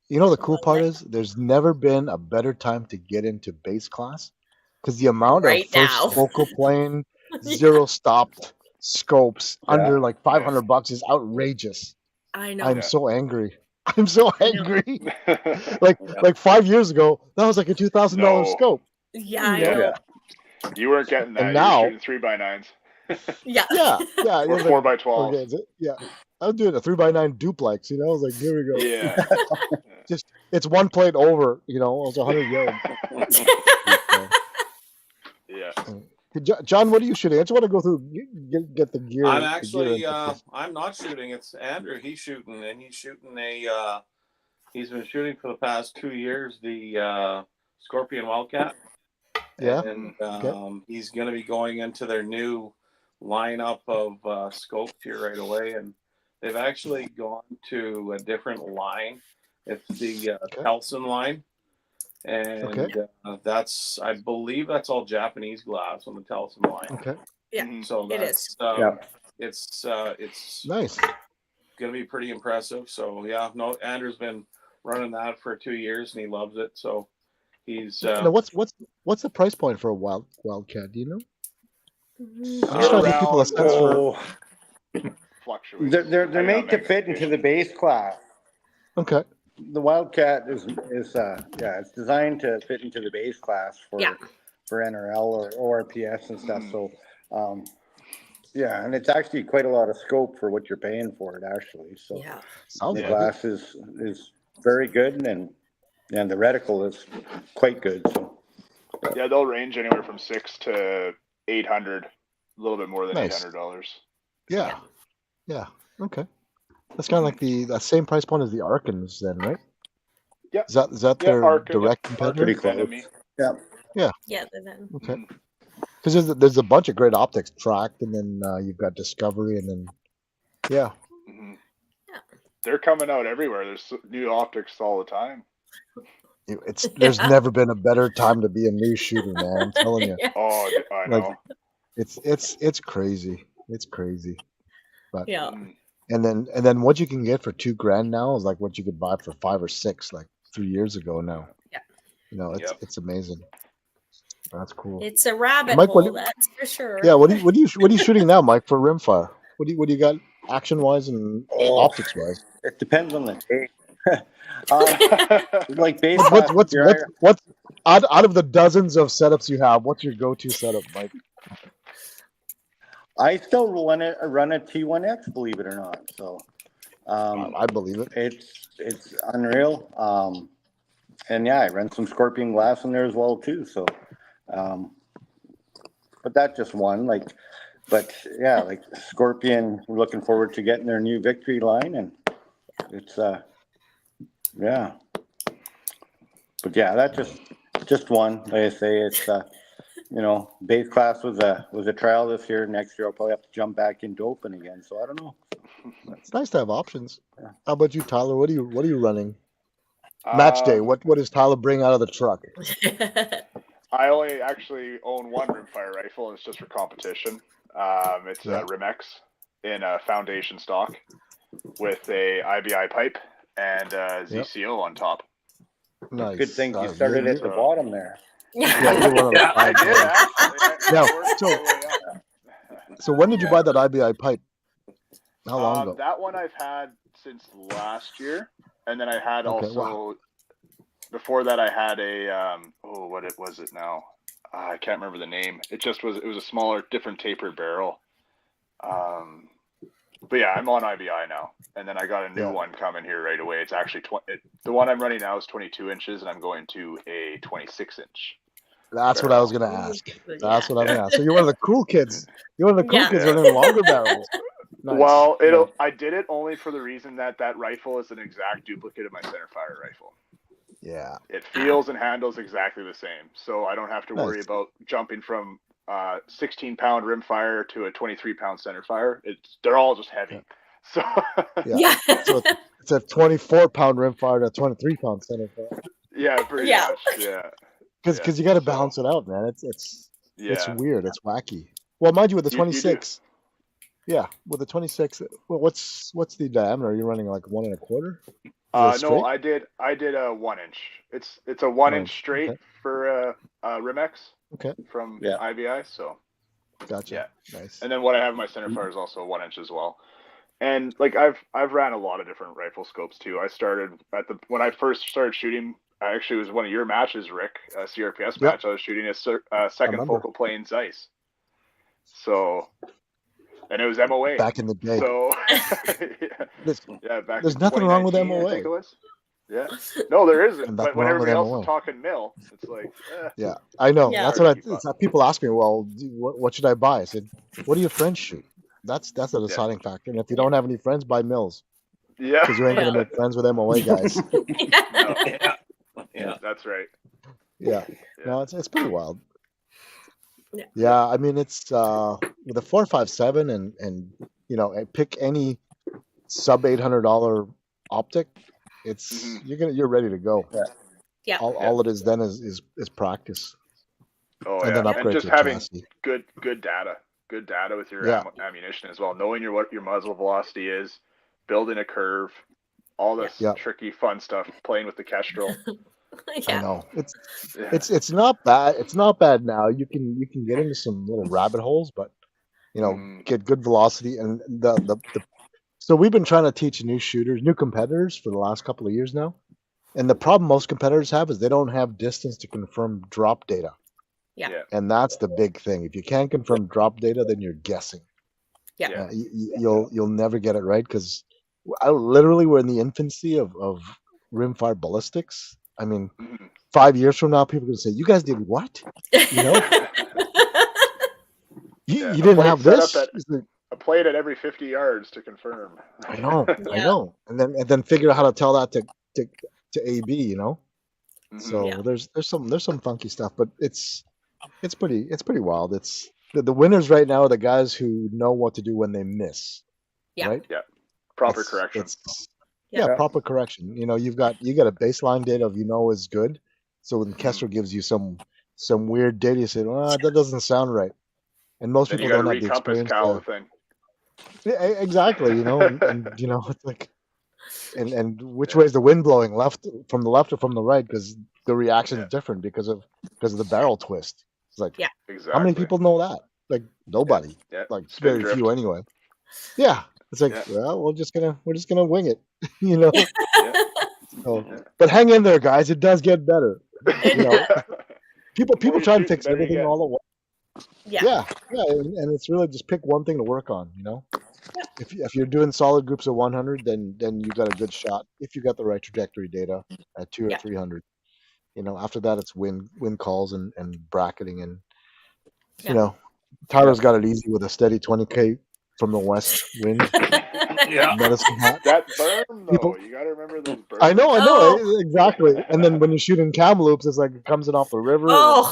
you know the cool part is there's never been a better time to get into base class because the amount of first focal plane, zero stopped scopes under like $500 is outrageous. I know. I'm so angry. I'm so angry. like 5 years ago, that was like a $2,000 scope. Yeah, I know. You weren't getting that. And now, you were shooting 3x9s. Yeah. Or 4x12s. Okay, yeah. I was doing a 3x9 duplex. You know, I was like, here we go. Yeah. Just it's one plate over. You know, it was 100 yards. Yeah. John, what are you shooting? I just want to go through get the gear. I'm actually I'm not shooting. It's Andrew. He's shooting, and he's shooting he's been shooting for the past 2 years the Scorpion Wildcat. Yeah. And he's going to be going into their new lineup of scopes here right away, and they've actually gone to a different line. It's the Telson line. And I believe that's all Japanese glass on the Telson line. Okay. Yeah. So it is. It's nice. Gonna be pretty impressive. So Andrew's been running that for 2 years and he loves it. So he's now what's the price point for a Wildcat? Do you know? I'm just trying to give people a sense for fluctuates. They're made to fit into the base class. Okay. The Wildcat is it's designed to fit into the base class for NRL or ORPS and stuff. So and it's actually quite a lot of scope for what you're paying for it actually. So the glass is very good and the reticle is quite good. So they'll range anywhere from $600 to $800, a little bit more than $800. Yeah. Okay. That's kind of like the same price point as the Arkans, then, right? Yeah. Is that their direct competitor? Pretty close. Yeah. Yeah. Then. Okay. Because there's a bunch of great optics tracked, and then you've got Discovery, and then they're coming out everywhere. There's new optics all the time. There's never been a better time to be a new shooter, man. I'm telling you. Oh, I know. It's crazy. It's crazy. But And then what you can get for $2,000 now is like what you could buy for 5 or 6 like 3 years ago now. Yeah. You know, it's amazing. That's cool. It's a rabbit Mike, hole, that's for sure. Yeah, what are you shooting now, Mike, for rimfire? What do you got action wise and optics wise? It depends on the day. Like base what's out of the dozens of setups you have, what's your go-to setup, Mike? I still run a T1X, believe it or not. So I believe it. It's unreal. And yeah, I run some Scorpion glass in there as well too. So, but that's just one. But yeah, like Scorpion, we're looking forward to getting their new Victory line, and it's yeah. But yeah, that's just one. Like I say, it's base class was a trial this year. Next year I'll probably have to jump back into open again. So I don't know. It's nice to have options. Yeah. How about you, Tyler? What are you running? Match day. What does Tyler bring out of the truck? I only actually own one rimfire rifle, and it's just for competition. It's a Rimex in a foundation stock with a IBI pipe and a ZCO on top. Nice. Good thing you started at the bottom there. I did. So when did you buy that IBI pipe? How long ago? That one I've had since last year, and then I had before that I had a what was it now? I can't remember the name. It was a smaller, different tapered barrel. But yeah, I'm on IBI now, and then I got a new one coming here right away. It's actually the one I'm running now is 22 inches, and I'm going to a 26 inch. That's what I was going to ask. That's what I'm going to ask. So you're one of the cool kids. You're one of the cool kids running longer barrels. Nice. Well, I did it only for the reason that rifle is an exact duplicate of my centerfire rifle. Yeah. It feels and handles exactly the same, so I don't have to worry about jumping from 16-pound rimfire to a 23-pound centerfire. They're all just heavy. So so it's a 24-pound rimfire to a 23-pound centerfire. Yeah, pretty much. Yeah. Because you got to balance it out, man. It's weird. It's wacky. Well, mind you, with the 26. With the 26. Well, what's the diameter? Are you running like 1 1/4? No, I did a 1 inch. It's a 1 inch straight for Rimex. Okay. From IBI. So. Gotcha. Yeah. Nice. And then what I have in my centerfire is also 1 inch as well. And like I've ran a lot of different rifle scopes too. I started when I first started shooting. Actually, it was one of your matches, Rick, a CRPS match. I was shooting a second focal plane Zeiss. So. And it was MOA. Back in the day. So, there's nothing wrong with MOA. Yeah. No, there isn't. But when everybody else is talking mill, it's like, Yeah, I know. Yeah. That's what people ask me. Well, what should I buy? I said, what do your friends shoot? That's a deciding factor. And if you don't have any friends, buy mills. Yeah. Because you ain't going to make friends with MOA guys. Yeah, that's right. Yeah. No, it's pretty wild. Yeah, I mean it's with a 457 and pick any sub $800 optic, it's you're ready to go. Yeah. All it is then is practice. And then upgrade and just having chassis. good data with your ammunition as well, knowing what your muzzle velocity is, building a curve, all this tricky fun stuff, playing with the Kestrel. I know it's not bad. It's not bad now. You can get into some little rabbit holes, but get good velocity and the. So we've been trying to teach new competitors for the last couple of years now, and the problem most competitors have is they don't have distance to confirm drop data. Yeah. And that's the big thing. If you can't confirm drop data, then you're guessing. Yeah. You'll never get it right because we're in the infancy of rimfire ballistics. I mean, 5 years from now, people are going to say, "You guys did what?" You didn't have this. I played at every 50 yards to confirm. I know, and then figure out how to tell that to AB. So there's some funky stuff, but it's pretty wild. It's the winners right now are the guys who know what to do when they miss. Yeah. Right. Yeah. Proper correction. Proper correction. You got a baseline data of is good. So when Kessler gives you some weird data, you say, that doesn't sound right. And most people don't have the experience. Yeah, exactly. And it's like, and which way is the wind blowing? From the left or from the right? Because the reaction is different because of the barrel twist. It's like, exactly. how many people know that? Like nobody. Yeah. Like Spin very drift. few anyway. Yeah. It's like, well, we're just gonna wing it, you know. So, but hang in there, guys. It does get better. You know, people try and fix everything all at once. Yeah, and it's really just pick one thing to work on. You know, if you're doing solid groups of 100, then you got a good shot if you got the right trajectory data at 200 or 300. You know, after that it's win calls and bracketing and you know, Tyler's got it easy with a steady 20K from the west wind. Medicine hat. That berm though, you got to remember those berms. I know, exactly. And then when you shoot in Kamloops, it's like it comes in off the river. I'm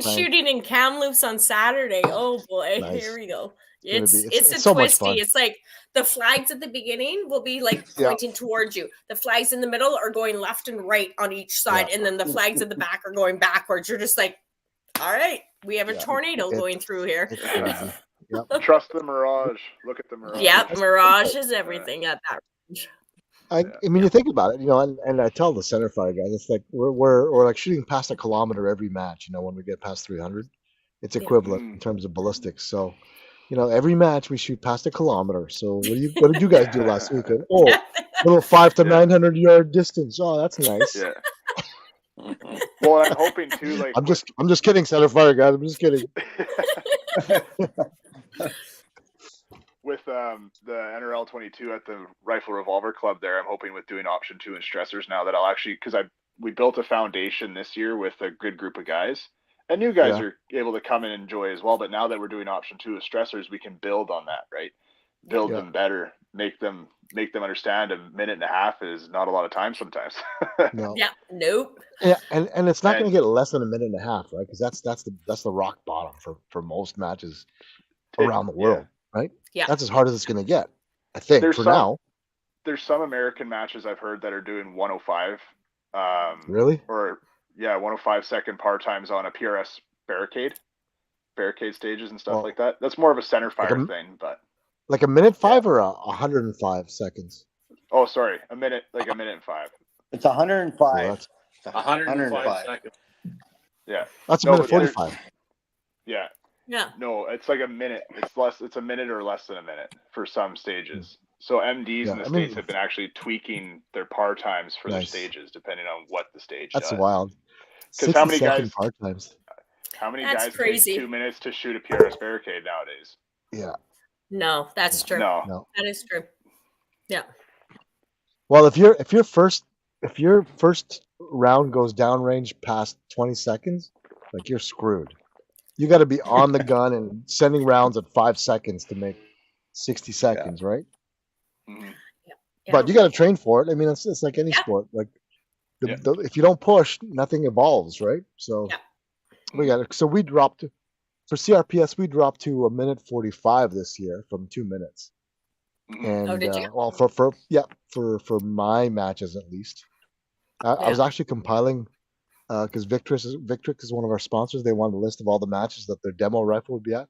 shooting in Kamloops on Saturday. Oh boy, Here we go. It's a so twisty. It's like the flags at the beginning will be like pointing towards you. The flags in the middle are going left and right on each side, and then the flags at the back are going backwards. You're just like, all right, we have a tornado going through here. Trust the mirage. Look at the mirage. Yep, mirage is everything at that range. I mean, you think about it, you know, and I tell the center fire guys, it's like we're like shooting past a kilometer every match. You know, when we get past 300, it's equivalent in terms of ballistics. So, you know, every match we shoot past a kilometer. So what did you guys do last weekend? Oh, little 500 to 900 yard distance. Oh, that's nice. Yeah. Well, I'm hoping too. Like I'm just kidding, center fire guys. I'm just kidding. With the NRL22 at the Rifle Revolver Club there, I'm hoping with doing option 2 and stressors now that I'll actually, because we built a foundation this year with a good group of guys, and new guys are able to come and enjoy as well. But now that we're doing option 2 with stressors, we can build on that, right? Build them better, make them understand a minute and a half is not a lot of time sometimes. No. Yeah. Nope. Yeah, and it's not going to get less than a minute and a half, right? Because that's the rock bottom for most matches around the world, right? Yeah, that's as hard as it's going to get. I think now. There's some American matches I've heard that are doing 105. Really? Or 105 second par times on a PRS barricade stages and stuff like that. That's more of a center fire thing, but like a minute 5 or 105 seconds. Oh, sorry, a minute and 5. It's 105. Yeah, 105 seconds. Yeah, that's a minute 45. Yeah. Yeah. No, it's like a minute. It's a minute or less than a minute for some stages. So MDs in the States have been actually tweaking their par times for their stages depending on what the stage does. That's wild. Because how many guys par times? How many guys take 2 minutes to shoot a PRS barricade nowadays? Yeah. No, that's true. No. That is true. Yeah. Well, if your first round goes downrange past 20 seconds, like you're screwed. You got to be on the gun and sending rounds at 5 seconds to make 60 seconds, right? Mm-hmm. Yeah. But you got to train for it. I mean, it's like any sport. Like if you don't push, nothing evolves, right? So we got it. So we dropped for CRPS. We dropped to a minute 45 this year from 2 minutes. And did you? well, for my matches at least, I was actually compiling. Because Victrix is one of our sponsors. They wanted a list of all the matches that their demo rifle would be at.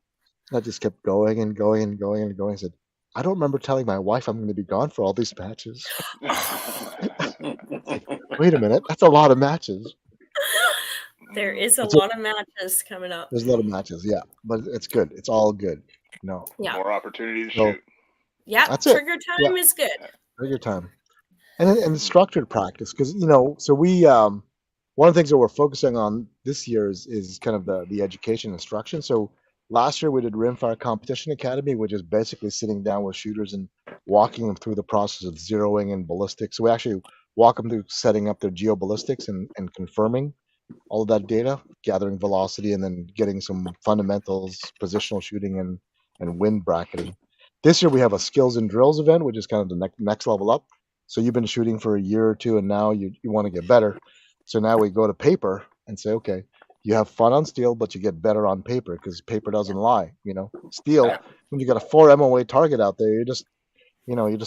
And I just kept going and going and going and going. I said, I don't remember telling my wife I'm going to be gone for all these matches. Wait a minute, that's a lot of matches. There is a lot of matches coming up. There's a lot of matches, yeah, but it's good. It's all good. No. Yeah. More opportunity to shoot. Yeah. That's trigger time is good. Trigger time, and structured practice because so we one of the things that we're focusing on this year is kind of the education instruction. So last year we did Rimfire Competition Academy, which is basically sitting down with shooters and walking them through the process of zeroing and ballistics. So we actually walk them through setting up their geoballistics and confirming all of that data, gathering velocity, and then getting some fundamentals, positional shooting, and wind bracketing. This year we have a skills and drills event, which is kind of the next level up. So you've been shooting for a year or two, and now you want to get better. So now we go to paper and say, okay, you have fun on steel, but you get better on paper because paper doesn't lie. You know, steel, when you got a 4 MOA target out there, you're just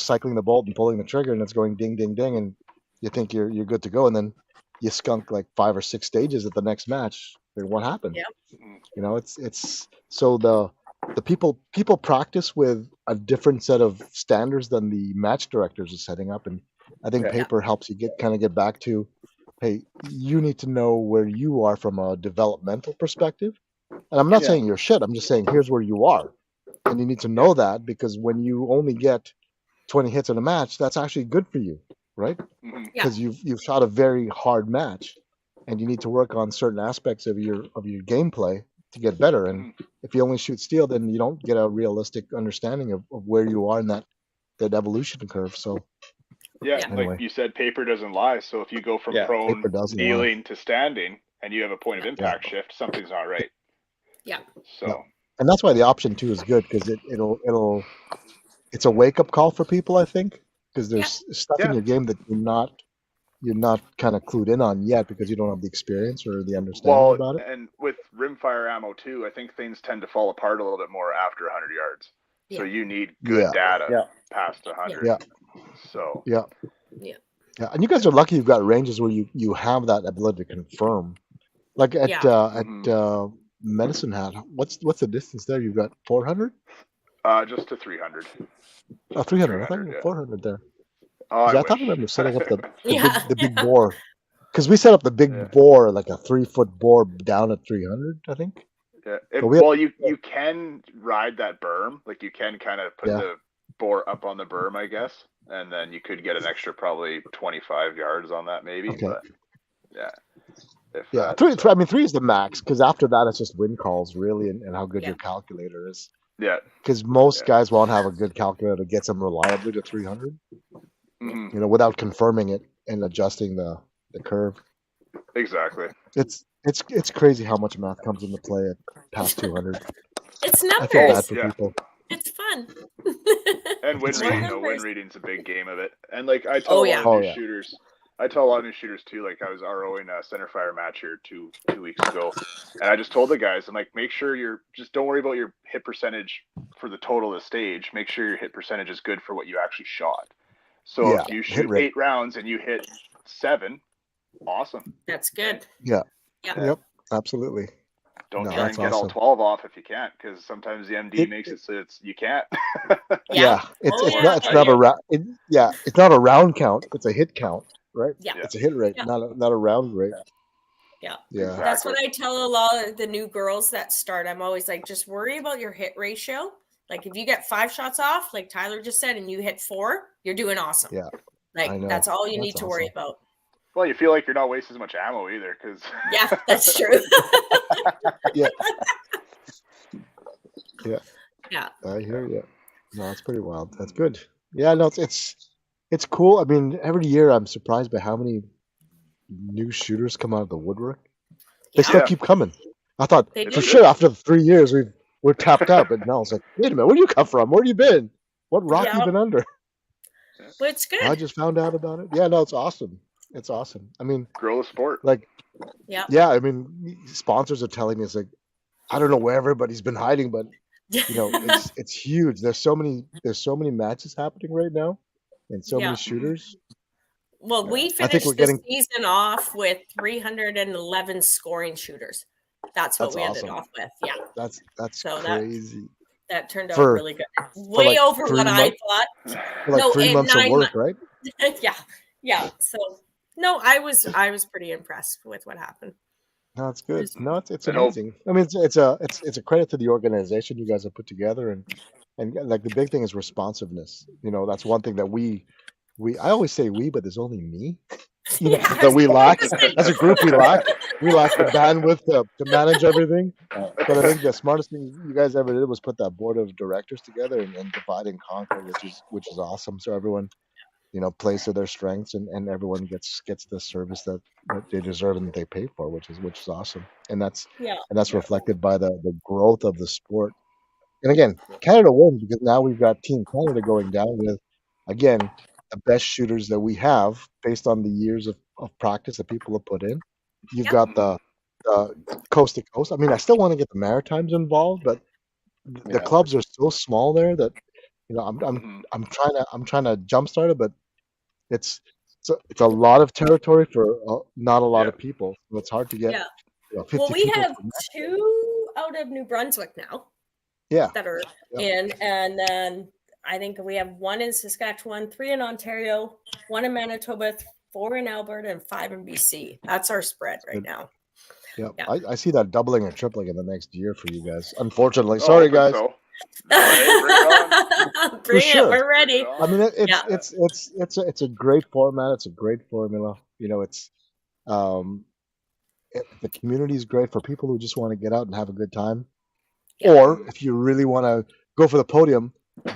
cycling the bolt and pulling the trigger, and it's going ding, ding, ding, and you think you're good to go, and then you skunk like 5 or 6 stages at the next match. Like, what happened? Yeah. You know, it's so the people practice with a different set of standards than the match directors are setting up, and I think paper helps you get back to hey, you need to know where you are from a developmental perspective. And I'm not saying you're shit. I'm just saying here's where you are. And you need to know that, because when you only get 20 hits in a match, that's actually good for you, right? Because you've shot a very hard match, and you need to work on certain aspects of your gameplay to get better. And if you only shoot steel, then you don't get a realistic understanding of where you are in that evolution curve. So anyway. Like you said, paper doesn't lie. So if you go from prone, kneeling to standing, and you have a point of impact shift, something's not right. Yeah. So and that's why the option 2 is good, because it's a wake up call for people, I think, because there's stuff in your game that you're not kind of clued in on yet, because you don't have the experience or the understanding about it. And with rimfire ammo too, I think things tend to fall apart a little bit more after 100 yards. So you need good data past 100. Yeah. So yeah, and you guys are lucky you've got ranges where you have that ability to confirm. Like at Medicine Hat, what's the distance there? You've got 400? Just to 300. Oh, 300. I thought you were 400 there. Oh, I thought I remember setting up the big bore. Because we set up the big bore, like a 3-foot bore down at 300, I think. Yeah. You can ride that berm. Like you can kind of put the bore up on the berm, I guess. And then you could get an extra probably 25 yards on that maybe. Okay. But three is the max, because after that it's just wind calls really, and how good your calculator is. Yeah. Because most guys won't have a good calculator that gets them reliably to 300. You know, without confirming it and adjusting the curve. Exactly. It's crazy how much math comes into play at past 200. It's numbers. I feel bad for people. It's fun. And wind reading, wind reading's a big game of it. And like I tell a lot of new shooters, too. Like I was ROing a center fire match here two weeks ago, and I just told the guys, I'm like, make sure don't worry about your hit percentage for the total of the stage. Make sure your hit percentage is good for what you actually shot. So if you shoot 8 rounds and you hit 7, awesome. That's good. Yeah. Yep. Absolutely. Don't try and get all 12 off if you can't, because sometimes the MD makes it so you can't. It's not a round. It's not a round count. It's a hit count, right? Yeah. It's a hit rate, not a round rate. Yeah. Exactly. That's what I tell a lot of the new girls that start. I'm always like, just worry about your hit ratio. Like if you get 5 shots off, like Tyler just said, and you hit 4, you're doing awesome. Yeah. Like that's all you need to worry about. Well, you feel like you're not wasting as much ammo either, because that's true. Yeah. Yeah. I hear you. No, that's pretty wild. That's good. Yeah, no, it's cool. I mean, every year I'm surprised by how many new shooters come out of the woodwork. They still keep coming. I thought for sure after 3 years we're tapped out, but now it's like, wait a minute, where do you come from? Where have you been? What rock you been under? Well, it's good. I just found out about it. Yeah, no, it's awesome. It's awesome. I mean, grow the sport. Like, I mean, sponsors are telling me, it's like, I don't know where everybody's been hiding, but you know, it's huge. There's so many matches happening right now, and so many shooters. Well, we finished the season off with 311 scoring shooters. That's what we ended off with. Yeah, that's so crazy. That turned out really good. Way over what I thought. For like 3 months of work, right? Yeah. So no, I was pretty impressed with what happened. No, it's good. No, it's amazing. I mean, it's a credit to the organization you guys have put together, and like the big thing is responsiveness. You know, that's one thing that I always say we, but there's only me. That we lack as a group. We lack the bandwidth to manage everything. But I think the smartest thing you guys ever did was put that board of directors together and divide and conquer, which is awesome. So everyone, plays to their strengths, and everyone gets the service that they deserve and that they pay for, which is awesome. And that's reflected by the growth of the sport. And again, Canada wins because now we've got Team Canada going down with, again, the best shooters that we have based on the years of practice that people have put in. You've got the coast to coast. I mean, I still want to get the Maritimes involved, but the clubs are so small there that I'm trying to jumpstart it, but it's a lot of territory for not a lot of people. So it's hard to get. 50 well, we have 2 out of New Brunswick now. That are in, and then I think we have 1 in Saskatchewan, 3 in Ontario, 1 in Manitoba, 4 in Alberta, and 5 in BC. That's our spread right now. Yeah. I see that doubling or tripling in the next year for you guys. Unfortunately, Oh, sorry guys. So. No, hey, bring it on. Bring it. We're ready. I mean, it's a great format. It's a great formula. You know, it's the community is great for people who just want to get out and have a good time. Or if you really want to go for the podium,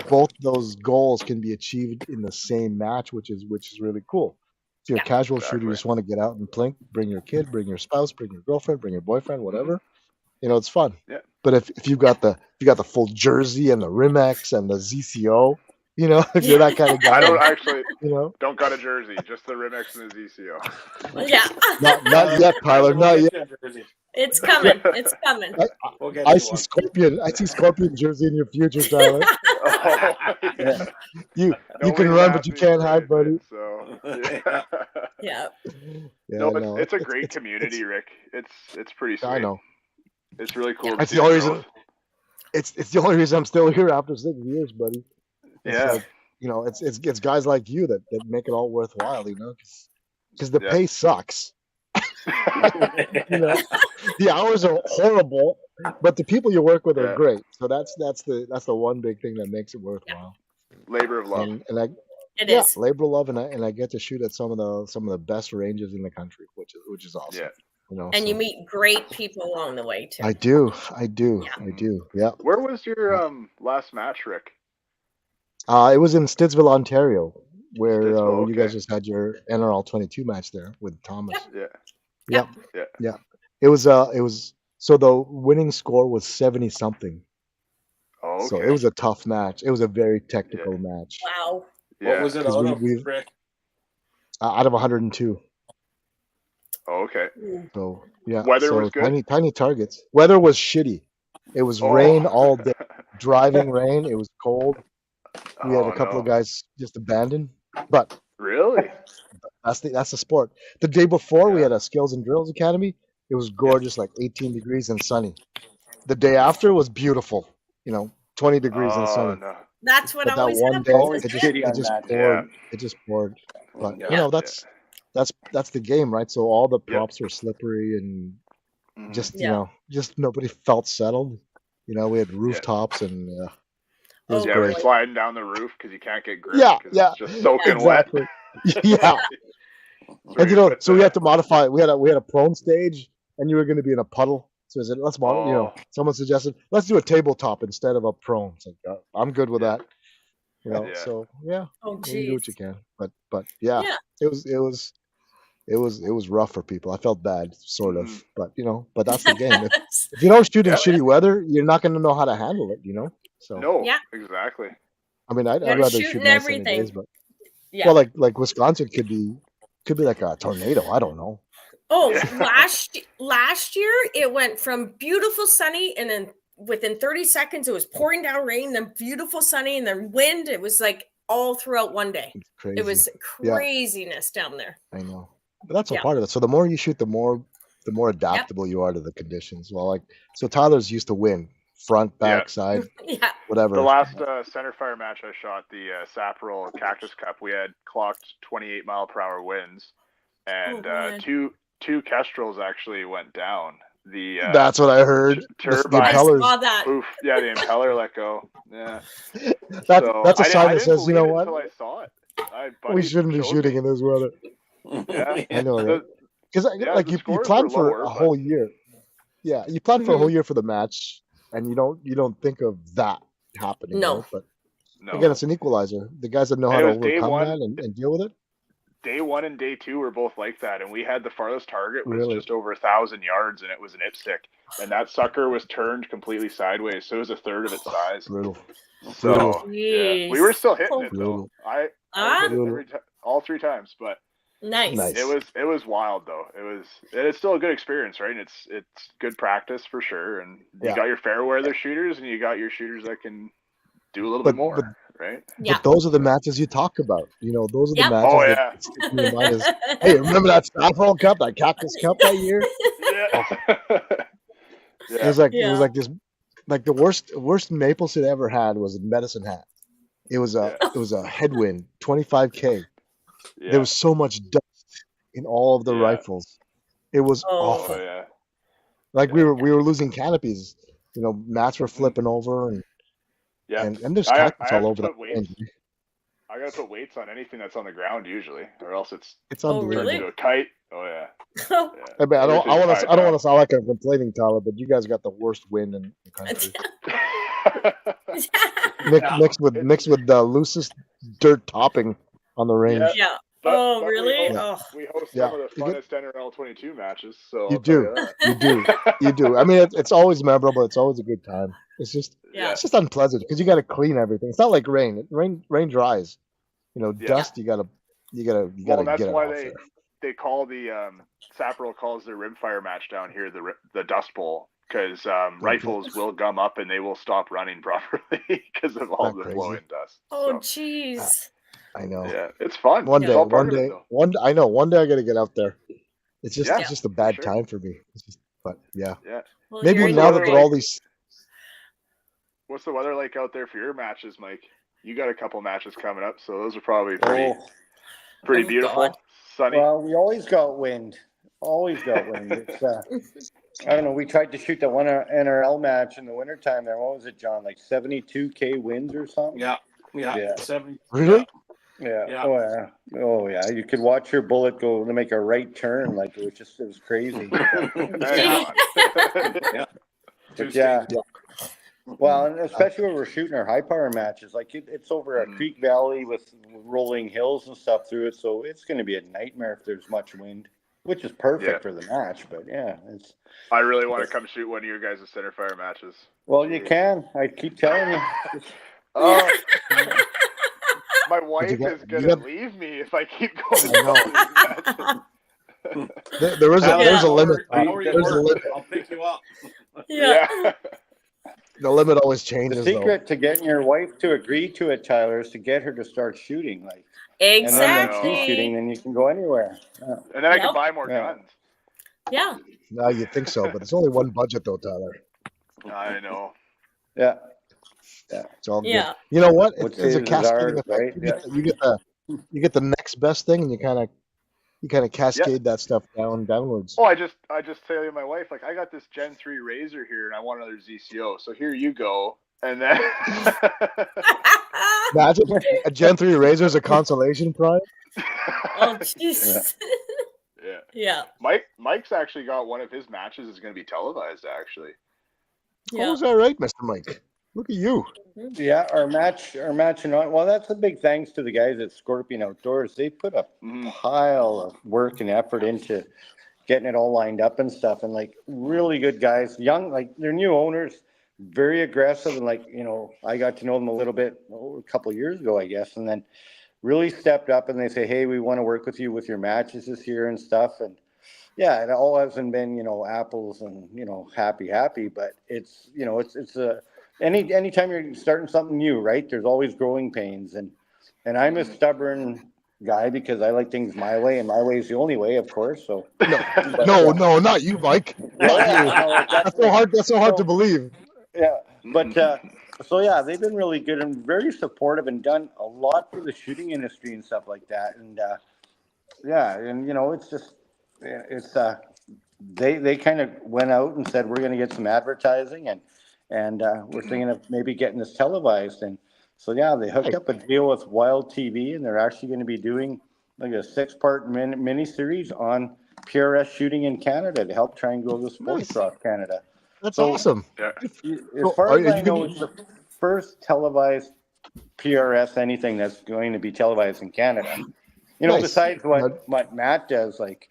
both those goals can be achieved in the same match, which is really cool. If you're a casual shooter, you just want to get out and play, bring your kid, bring your spouse, bring your girlfriend, bring your boyfriend, whatever. You know, it's fun. Yeah. But if you got the full jersey and the Rimex and the ZCO, you know, if you're that kind of guy. I don't actually, don't got a jersey, just the Rimex and the ZCO. Yeah. Not yet, Tyler. Not yet. It's coming. It's coming. I see Scorpion jersey in your future, Tyler. You can run, but you can't hide, buddy. So yeah. No, it's a great community, Rick. It's pretty sweet. I know. It's really cool. That's the only reason. It's the only reason I'm still here after 6 years, buddy. It's it's guys like you that make it all worthwhile, you know, because the pay sucks. The hours are horrible, but the people you work with are great. So that's the one big thing that makes it worthwhile. Labor of love. It is labor of love, and I get to shoot at some of the best ranges in the country, which is awesome. Yeah. You know, and you meet great people along the way too. I do. Yeah. Where was your last match, Rick? It was in Stittsville, Ontario, where you guys just had your NRL22 match there with Thomas. Yeah. It was so the winning score was 70 something. Oh, okay. So it was a tough match. It was a very technical match. Wow. Yeah. What was it out of, Rick? Out of 102. Oh, okay. So yeah. Weather was good. Tiny targets. Weather was shitty. It was rain all day. Driving rain. It was cold. We had a couple of guys just abandoned. But really, that's the sport. The day before we had a skills and drills academy. It was gorgeous, like 18 degrees and sunny. The day after was beautiful. 20 degrees and sunny. No. That's what but always that one happens. day it just poured. But that's the game, right? So all the props were slippery and just nobody felt settled. We had rooftops and it was great. We're sliding down the roof because you can't get grip. It's just soaking wet. Yeah. And so we had to modify. We had a prone stage, and you were going to be in a puddle. So I said, let's modify. Someone suggested let's do a tabletop instead of a prone. So I'm good with that. So yeah. Oh, you do what you can. But it was rough for people. I felt bad, sort of. But but that's the game. If you don't shoot in shitty weather, you're not going to know how to handle it. So no, exactly. I mean, I'd rather shoot nice sunny days, but well, like Wisconsin could be like a tornado. I don't know. Oh, last year it went from beautiful sunny, and then within 30 seconds it was pouring down rain, then beautiful sunny, and then wind. It was like all throughout one day. It was craziness down there. I know, but that's all part of it. So the more you shoot, the more adaptable you are to the conditions. Well, so Tyler's used to wind. Front, back, side, whatever. The last centerfire match I shot, the Saprel Cactus Cup, we had clocked 28 mile per hour winds, and two Kestrels actually went down. That's what I heard. Turbine. I saw that. Oof, the impeller let go. Yeah. That's a sign that says, you know what? Until I saw it. We shouldn't be shooting in this weather. Yeah. I know that. Because you plan for a whole year. Yeah, you plan for a whole year for the match. And you don't think of that happening. No. Right? But again, it's an equalizer. The guys that know how to overcome that and deal with it. Day 1 and day 2 were both like that, and we had the farthest target was just over 1,000 yards, and it was an IPSC, and that sucker was turned completely sideways, so it was a third of its size. Brutal. So we were still hitting it though. I hit it all 3 times, but. Nice. It was wild though. It's still a good experience, right? And it's good practice for sure. And you got your fair weather shooters, and you got your shooters that can do a little bit more, right? Yeah. But those are the matches you talk about. Those are the matches that stick in your mind as, hey, remember that Saffron Cup, that Cactus Cup that year? It was like this, like the worst maple sit I ever had was in Medicine Hat. It was a headwind, 25K. There was so much dust in all of the rifles. It was awful. Oh, yeah. Like we were losing canopies. You know, mats were flipping over, and there's tactics all over that range. I gotta put weights on anything that's on the ground usually, or else it's unbelievable. turned into a kite. Oh yeah. I don't want to sound like I'm complaining, Tyler, but you guys got the worst wind in the country. mixed with the loosest dirt topping on the range. Yeah. But really? We host some of the funnest NRL22 matches. So you do. I mean, it's always memorable. It's always a good time. It's just unpleasant because you got to clean everything. It's not like rain. Rain dries. You know, dust. You gotta Well, that's get it why off there. they call the Saprol calls their Rimfire match down here the Dust Bowl, because rifles will gum up and they will stop running properly because of all the blowing dust. Oh, jeez. I know. Yeah, it's fun. One day I got to get out there. It's just a bad time for me. But Well, maybe now that all these. What's the weather like out there for your matches, Mike? You got a couple matches coming up, so those are probably pretty beautiful. God. Sunny. Well, we always got wind. It's, I don't know. We tried to shoot the one NRL match in the wintertime there. What was it, John? Like 72K winds or something? Yeah. 70. Really? Yeah. Oh yeah. You could watch your bullet go to make a right turn. Like it was crazy. Well, and especially when we're shooting our high power matches, like it's over a creek valley with rolling hills and stuff through it, so it's going to be a nightmare if there's much wind, which is perfect for the match. But I really want to come shoot one of your guys' center fire matches. Well, you can. I keep telling you. My wife is going to leave me if I keep going. There's a limit. There's a limit. I'll pick you up. Yeah. The limit always changes. The secret to getting your wife to agree to it, Tyler, is to get her to start shooting. Like exactly. And then when she's shooting, then you can go anywhere. Yeah. And then I can buy more guns. Yeah. No, you think so, but it's only one budget though, Tyler. I know. Yeah. It's all good. You know what? It's a cascading effect. Right? You get the next best thing, and you kind of cascade that stuff downwards. Oh, I just tell you, my wife, like, I got this Gen 3 Razor here, and I want another ZCO, so here you go. And then imagine a Gen 3 Razor is a consolation prize. Oh, jeez. Yeah. Mike's actually got one of his matches is going to be televised, actually. Oh, is that right, Mr. Mike? Look at you. Yeah, our match and well, that's a big thanks to the guys at Scorpion Outdoors. They put a pile of work and effort into getting it all lined up and stuff, and like really good guys, young, like they're new owners, very aggressive, and like, you know, I got to know them a little bit a couple of years ago, I guess, and then really stepped up and they say, hey, we want to work with you with your matches this year and stuff. And yeah, it all hasn't been, you know, apples and, you know, happy, but it's, you know, it's a anytime you're starting something new, right, there's always growing pains, and I'm a stubborn guy because I like things my way, and my way is the only way, of course. So no, not you, Mike. That's so hard to believe. Yeah, but so yeah, they've been really good and very supportive and done a lot for the shooting industry and stuff like that. And and you know, it's just they kind of went out and said, we're going to get some advertising, and we're thinking of maybe getting this televised. And so yeah, they hooked up a deal with Wild TV, and they're actually going to be doing like a 6-part mini series on PRS shooting in Canada to help try and grow the sport across Canada. That's awesome. Yeah. As far as I know, it's the first televised PRS anything that's going to be televised in Canada. You know, besides what Matt does, like,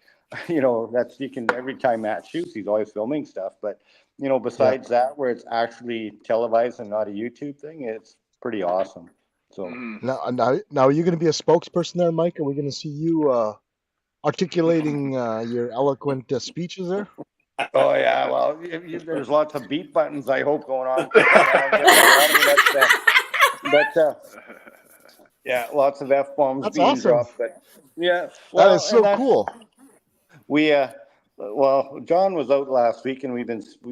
you know, that's, you can, every time Matt shoots, he's always filming stuff. But, you know, besides that, where it's actually televised and not a YouTube thing, it's pretty awesome. So now are you going to be a spokesperson there, Mike? Are we going to see you articulating your eloquent speeches there? Oh yeah, well, there's lots of beat buttons, I hope, going on. But yeah, lots of F-bombs being dropped. But yeah, that is so cool. We well, John was out last week, and we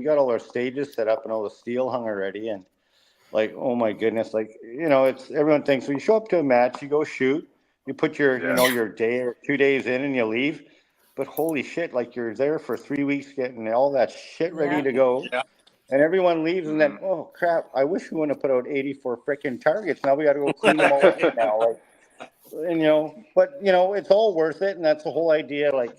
got all our stages set up and all the steel hung already, and like, oh my goodness, like, you know, it's, everyone thinks when you show up to a match, you go shoot, you put your you know, your day or 2 days in, and you leave. but holy shit, like you're there for 3 weeks getting all that shit ready to go. Yeah. And everyone leaves, and then, oh crap! I wish we wouldn't have put out 84 freaking targets. Now we got to go clean them all up now. Like, and but it's all worth it, and that's the whole idea. Like,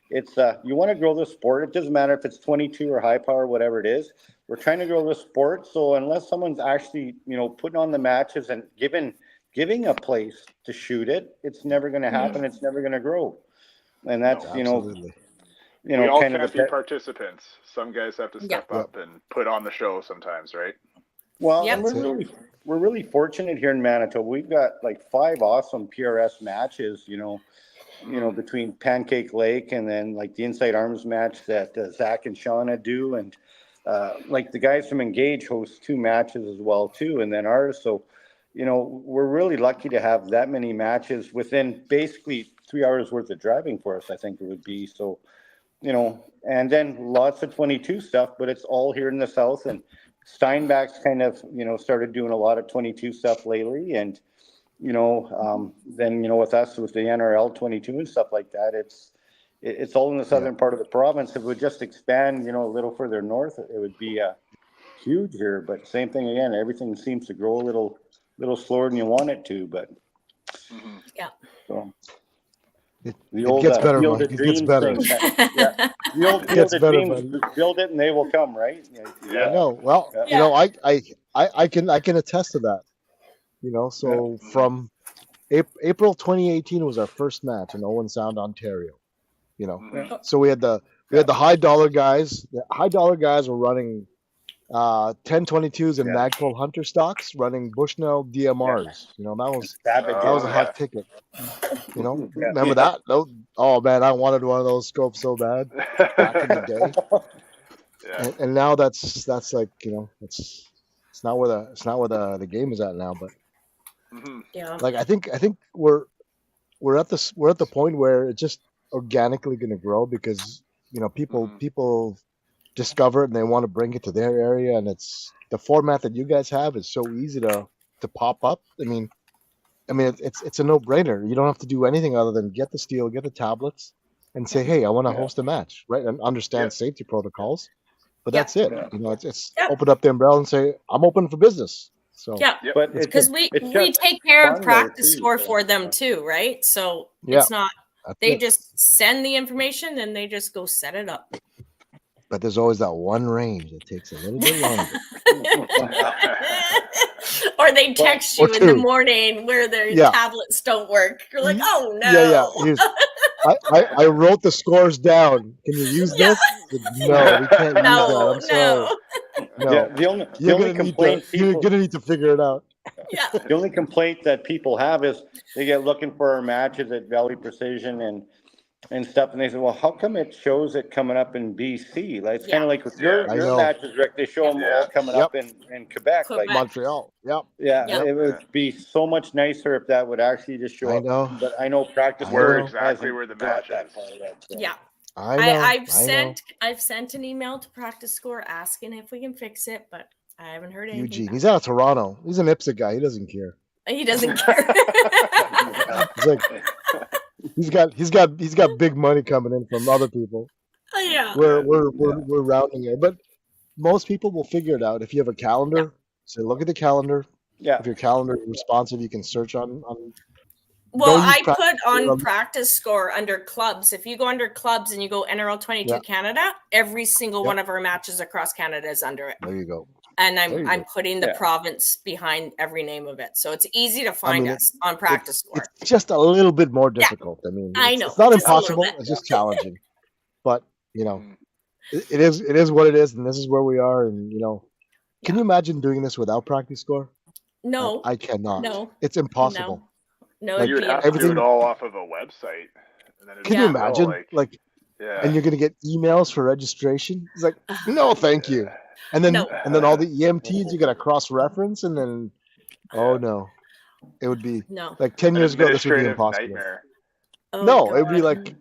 it's you want to grow the sport. It doesn't matter if it's 22 or high power, whatever it is. We're trying to grow the sport. So unless someone's actually putting on the matches and giving a place to shoot it, it's never going to happen. It's never going to grow, and that's Absolutely. We all can't be participants. Some guys have to step up and put on the show sometimes, right? Well, and we're really fortunate here in Manitoba. We've got like 5 awesome PRS matches, between Pancake Lake and then like the Inside Arms match that Zach and Shauna do, and like the guys from Engage host 2 matches as well too, and then ours. So, we're really lucky to have that many matches within basically 3 hours worth of driving for us. I think it would be so. And then lots of 22 stuff, but it's all here in the South. And Steinbach's kind of, started doing a lot of 22 stuff lately. And, then, with us, with the NRL22 and stuff like that, it's all in the southern part of the province. If it would just expand, a little further north, it would be huge here. But same thing again, everything seems to grow a little slower than you want it to. But so. It gets better, Mike. It gets better. The old Field of Dreams, build it and they will come, right? Yeah. I know. Well, I can attest to that. So from April 2018 was our first match in Owen Sound, Ontario. So we had the high dollar guys. The high dollar guys were running 1022s and Magpul Hunter stocks, running Bushnell DMRs. That was a hot ticket. Remember that? Oh man, I wanted one of those scopes so bad back in the day. And now that's like it's not where the game is at now. But like I think we're at the point where it's just organically going to grow because people discover it and they want to bring it to their area, and it's the format that you guys have is so easy to pop up. I mean it's a no-brainer. You don't have to do anything other than get the steel, get the tablets, and say, hey, I want to host a match, right? And understand safety protocols. But that's it. It's open up the umbrella and say, I'm open for business. So but because we take care of practice score for them too, right? So it's not they just send the information and they just go set it up. But there's always that one range that takes a little bit longer. Or they text you in the morning where their tablets don't work. You're like, oh no. I wrote the scores down. Can you use this? No, we can't use that. I'm sorry. No. The only complaint you're gonna need to figure it out. Yeah. The only complaint that people have is they get looking for our matches at Valley Precision and stuff, and they say, well, how come it shows it coming up in BC? Like it's kind of like with your matches, Rick, they show them all coming up in Quebec, like Montreal. It would be so much nicer if that would actually just show up. But I know practice where exactly where the match is. I've sent an email to Practice Score asking if we can fix it, but I haven't heard anything. Eugene, he's out of Toronto. He's an IPSA guy. He doesn't care. He doesn't care. He's like, he's got big money coming in from other people. Yeah. We're rounding it, but most people will figure it out if you have a calendar. So look at the calendar. Yeah. If your calendar is responsive, you can search on. Well, I put on Practice Score under clubs. If you go under clubs and you go NRL22 Canada, every single one of our matches across Canada is under it. There you go. And I'm putting the province behind every name of it. So it's easy to find us on Practice Score. It's just a little bit more difficult. I know. It's not impossible. It's just challenging. But, it is what it is. And this is where we are. And, can you imagine doing this without Practice Score? No. I cannot. No. It's impossible. No, you would have to do it all off of a website. And then can you imagine? And you're going to get emails for registration? It's like, no, thank you. And then all the EMTs you got to cross-reference, and then it would be like 10 years ago. This would be impossible. No, it would be like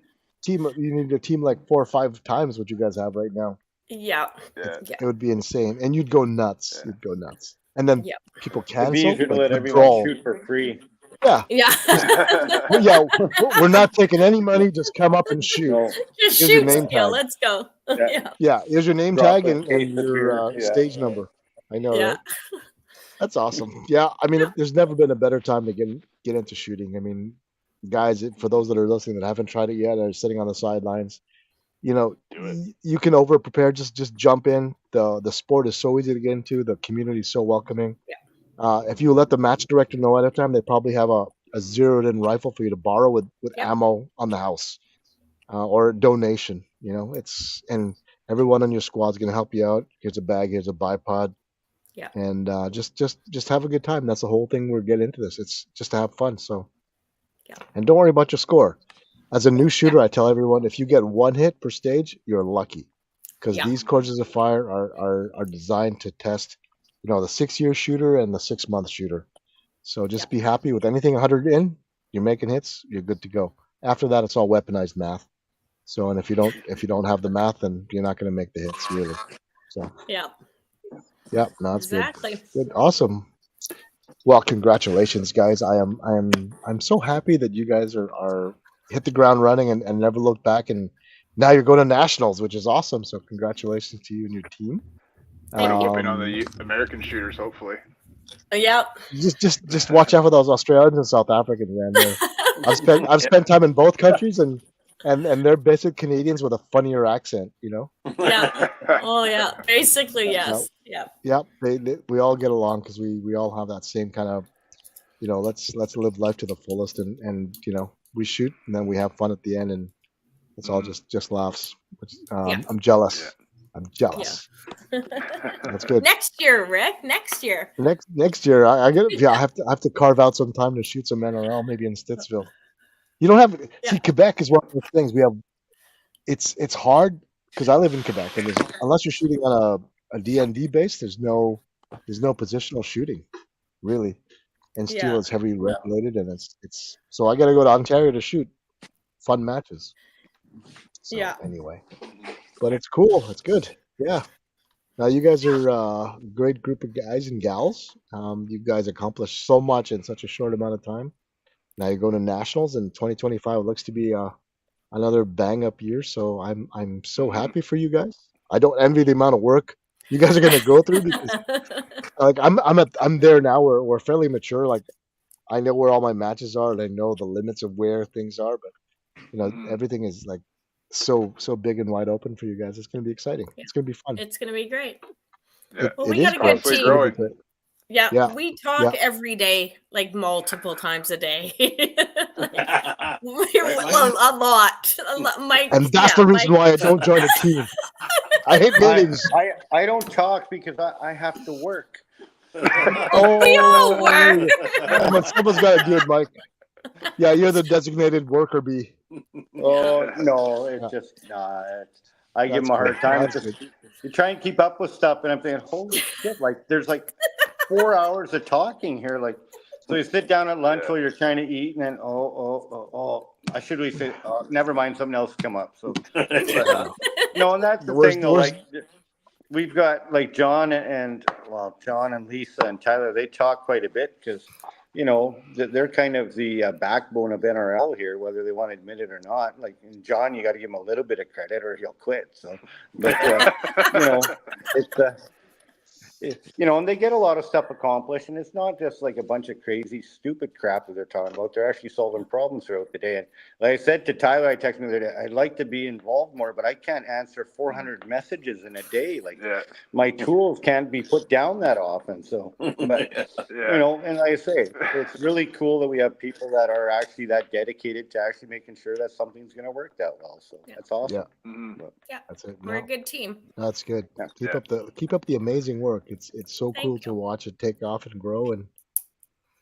you need a team like 4 or 5 times what you guys have right now. Yeah. It would be insane, and you'd go nuts. And then people cancel. It'd be easier to let everyone shoot for free. Yeah. Yeah, we're not taking any money. Just come up and shoot. No. Just Here's your shoot, name skill. tag. Let's go. Yeah, here's your name Drop tag a and case of your beer. stage number. I know, Yeah. right? That's awesome. Yeah, I mean, there's never been a better time to get into shooting. I mean, guys, for those that are listening that haven't tried it yet or are sitting on the sidelines, you know, you can over prepare. Just jump in. The sport is so easy to get into. The community is so welcoming. If you let the match director know ahead of time, they probably have a zeroed in rifle for you to borrow with ammo on the house or donation. You know, and everyone on your squad's going to help you out. Here's a bag. Here's a bipod. Yeah. And just have a good time. That's the whole thing. We're getting into this. It's just to have fun. So, and don't worry about your score. As a new shooter, I tell everyone if you get one hit per stage, you're lucky, because these courses of fire are designed to test, the 6-year shooter and the 6-month shooter. So just be happy with anything 100 in. You're making hits. You're good to go. After that, it's all weaponized math. So, and if you don't have the math, then you're not going to make the hits really. So. Yeah, no, it's exactly. Good. Awesome. Well, congratulations, guys. I'm so happy that you guys are hit the ground running and never looked back, and now you're going to nationals, which is awesome. So congratulations to you and your team. We're hoping on the American shooters, hopefully. Yep. Just watch out for those Australians and South Africans, man. I've spent time in both countries, and they're basic Canadians with a funnier accent, Yeah. Oh yeah. Basically, yes. Yeah. Yeah. We all get along because we all have that same kind of, let's live life to the fullest, and we shoot and then we have fun at the end, and it's all just laughs. I'm jealous. I'm jealous. Yeah. That's good. Next year, Rick. Next year. Next year, I have to carve out some time to shoot some NRL, maybe in Stittsville. You don't have see, Quebec is one of the things we have. It's hard because I live in Quebec, and unless you're shooting on a DND base, there's no positional shooting, really. And steel is heavily regulated, and it's so I got to go to Ontario to shoot fun matches. So, anyway, but it's cool. It's good. Yeah. Now you guys are a great group of guys and gals. You guys accomplished so much in such a short amount of time. Now you're going to nationals, and 2025 looks to be another bang up year. So I'm so happy for you guys. I don't envy the amount of work you guys are going to go through, because like I'm there now. We're fairly mature. Like I know where all my matches are, and I know the limits of where things are. But everything is like so big and wide open for you guys. It's going to be exciting. It's going to be fun. It's going to be great. Yeah. Well, we got a good team. Growing. Yeah, we talk every day, like multiple times a day. A lot. Mike, and that's the reason why I don't join a team. I hate meetings. I don't talk because I have to work. We all work. Someone's got to do it, Mike. Yeah, you're the designated worker bee. Oh no, it's just I give them a hard time. You try and keep up with stuff, and I'm thinking, holy shit! Like there's like 4 hours of talking here. Like, so you sit down at lunch while you're trying to eat, and then I should really say, never mind, something else come up. So no, and that's the thing. Though, like we've got like John and Lisa and Tyler. They talk quite a bit because they're kind of the backbone of NRL here, whether they want to admit it or not. Like in John, you got to give him a little bit of credit, or he'll quit. So, but and they get a lot of stuff accomplished, and it's not just like a bunch of crazy, stupid crap that they're talking about. They're actually solving problems throughout the day. And like I said to Tyler, I texted him the other day, I'd like to be involved more, but I can't answer 400 messages in a day. Like my tools can't be put down that often. So, but and like I say, it's really cool that we have people that are actually that dedicated to actually making sure that something's going to work that well. So that's awesome. That's it. We're a good team. That's good. Keep up the amazing work. It's so cool to watch it take off and grow, and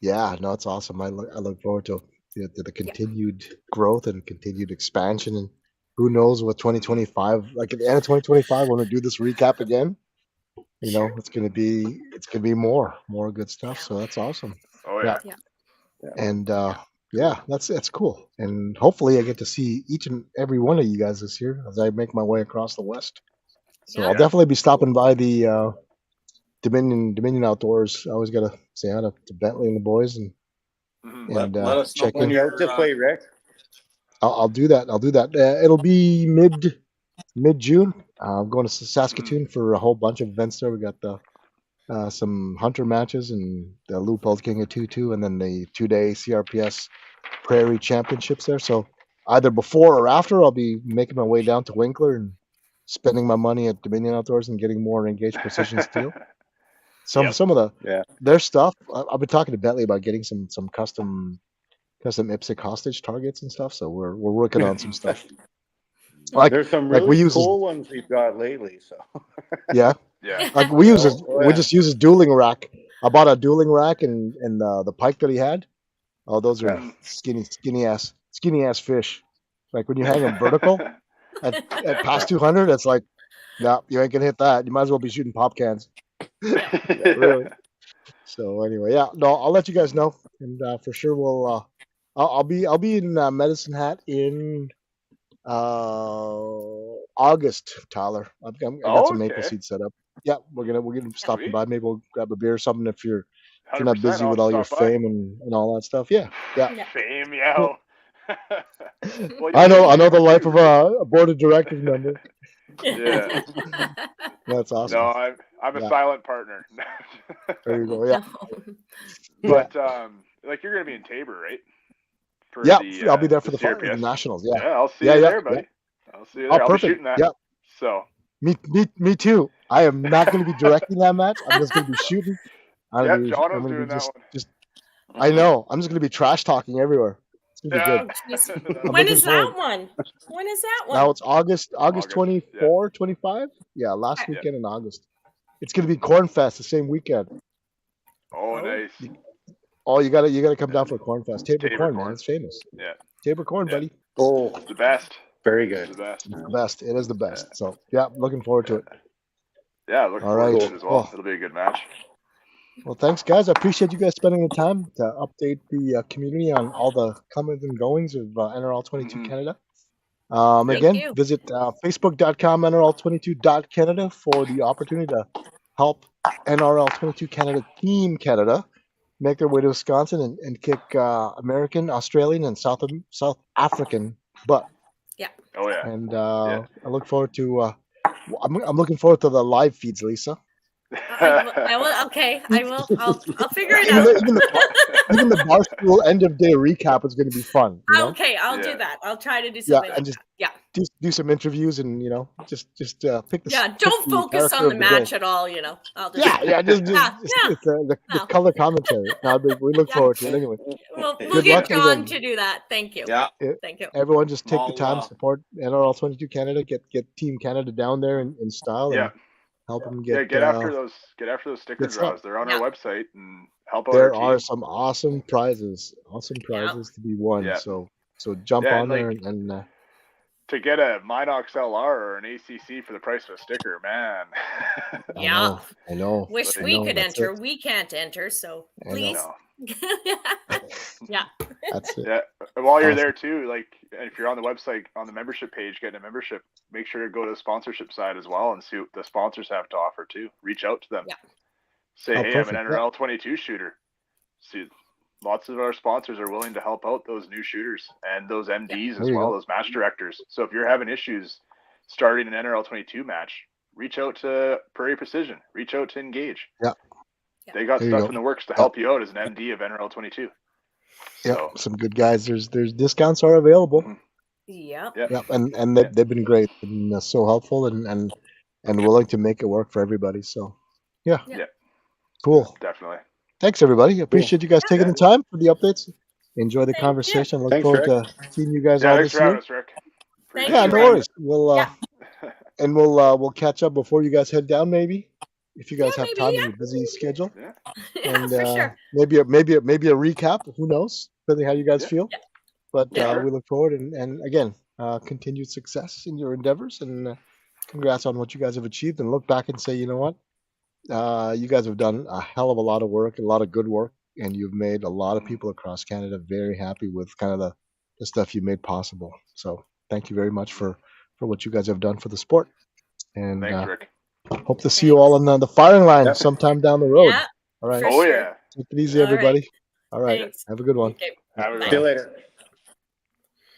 it's awesome. I look forward to the continued growth and continued expansion, and who knows what 2025, like at the end of 2025 when we do this recap again, it's gonna be more good stuff. So that's awesome. And that's cool, and hopefully I get to see each and every one of you guys this year as I make my way across the West. So I'll definitely be stopping by the Dominion Outdoors. I always gotta say hi to Bentley and the boys, and and let us know check when in. you're This way, Rick. I'll do that. It'll be mid-June. I'm going to Saskatoon for a whole bunch of events there. We got some hunter matches and the Loophole King of 2-2, and then the 2-day CRPS Prairie Championships there. So either before or after, I'll be making my way down to Winkler and spending my money at Dominion Outdoors and getting more Engaged Precision Steel. Some of their stuff. I've been talking to Bentley about getting some custom IPSC hostage targets and stuff. So we're working on some stuff. There's some really cool ones we've got lately. So yeah. Like we just use a dueling rack. I bought a dueling rack and the pike that he had. Oh, those are skinny ass fish. Like when you hang them vertical at past 200, it's like, no, you ain't gonna hit that. You might as well be shooting pop cans. Really. So anyway, I'll let you guys know, and for sure we'll. I'll be in Medicine Hat in August, Tyler. I got some maple seed set up. Yeah, we're gonna stop by. Maybe we'll grab a beer or something if you're not busy with all your fame and all that stuff. Yeah. Fame, yeah. I know the life of a board of directors member. Yeah. That's awesome. No, I'm a silent partner. There you go. Yeah. But like you're gonna be in Tabor, right? I'll be there for the Nationals. Yeah. Yeah, I'll see you there, buddy. I'll see you there. I'll be shooting that. Yeah. So. Me too. I am not going to be directing that match. I'm just going to be shooting. John's doing that one. I know. I'm just going to be trash talking everywhere. It's going to be good. When is that one? Now it's August 24, 25. Yeah, last weekend in August. It's going to be Corn Fest the same weekend. Oh, nice. Oh, you gotta come down for a Corn Fest. Tabor corn, man. It's famous. Yeah. Tabor corn, buddy. Oh, it's the best. Very good. It's the best. It's the best. It is the best. So looking forward to it. Yeah, looking forward to it as well. It'll be a good match. Well, thanks, guys. I appreciate you guys spending the time to update the community on all the comings and goings of NRL22 Canada. Again, visit facebook.com NRL22 for the opportunity to help NRL22 Canada Team Canada make their way to Wisconsin and kick American, Australian, and South African butt. Yeah. Oh yeah. And I look forward to. I'm looking forward to the live feeds, Lisa. I will. Okay, I will. I'll figure it out. Even the Barstool end of day recap is going to be fun. You know? Okay, I'll do that. I'll try to do something. Do some interviews and just pick the. Yeah, don't focus on the match at all. I'll just. The color commentary. We look forward to it anyway. We'll get John to do that. Thank you. Yeah. Thank you. Everyone, just take the time to support NRL22 Canada. Get Team Canada down there in style. And help them get. Get after those sticker draws. They're on our website and help out. There are some awesome prizes. To be won. Yeah. So jump on there and. To get a Minox LR or an ACC for the price of a sticker, man. Yeah. I know. Wish we could enter. We can't enter, so please. Yeah. That's it. Yeah. While you're there too, like if you're on the website, on the membership page, getting a membership, make sure to go to the sponsorship side as well and see what the sponsors have to offer too. Reach out to them. Yeah. Say, hey, I'm an NRL22 shooter. See, lots of our sponsors are willing to help out those new shooters and those MDs as well, those match directors. So if you're having issues starting an NRL22 match, reach out to Prairie Precision, reach out to Engage. Yeah. They got stuff in the works to help you out as an MD of NRL22. So. Some good guys. There's discounts are available. Yeah. And they've been great and so helpful and willing to make it work for everybody. So yeah. Cool. Definitely. Thanks, everybody. Appreciate you guys taking the time for the updates. Enjoy the conversation. Look forward to seeing you guys all this year. Thanks for having us, Rick. No worries. We'll catch up before you guys head down, maybe if you guys have time in your busy schedule. And for sure. maybe a recap. Who knows? Depending how you guys feel. But we look forward and again, continued success in your endeavors and congrats on what you guys have achieved. And look back and say, you know what? You guys have done a hell of a lot of work, a lot of good work, and you've made a lot of people across Canada very happy with kind of the stuff you made possible. So thank you very much for what you guys have done for the sport. And thanks, Rick. Hope to see you all on the firing line sometime down the road. Yeah, all right. Oh, yeah. Take it easy, everybody. All right. Thanks. Have a good one. Okay. Have a good See one. you later.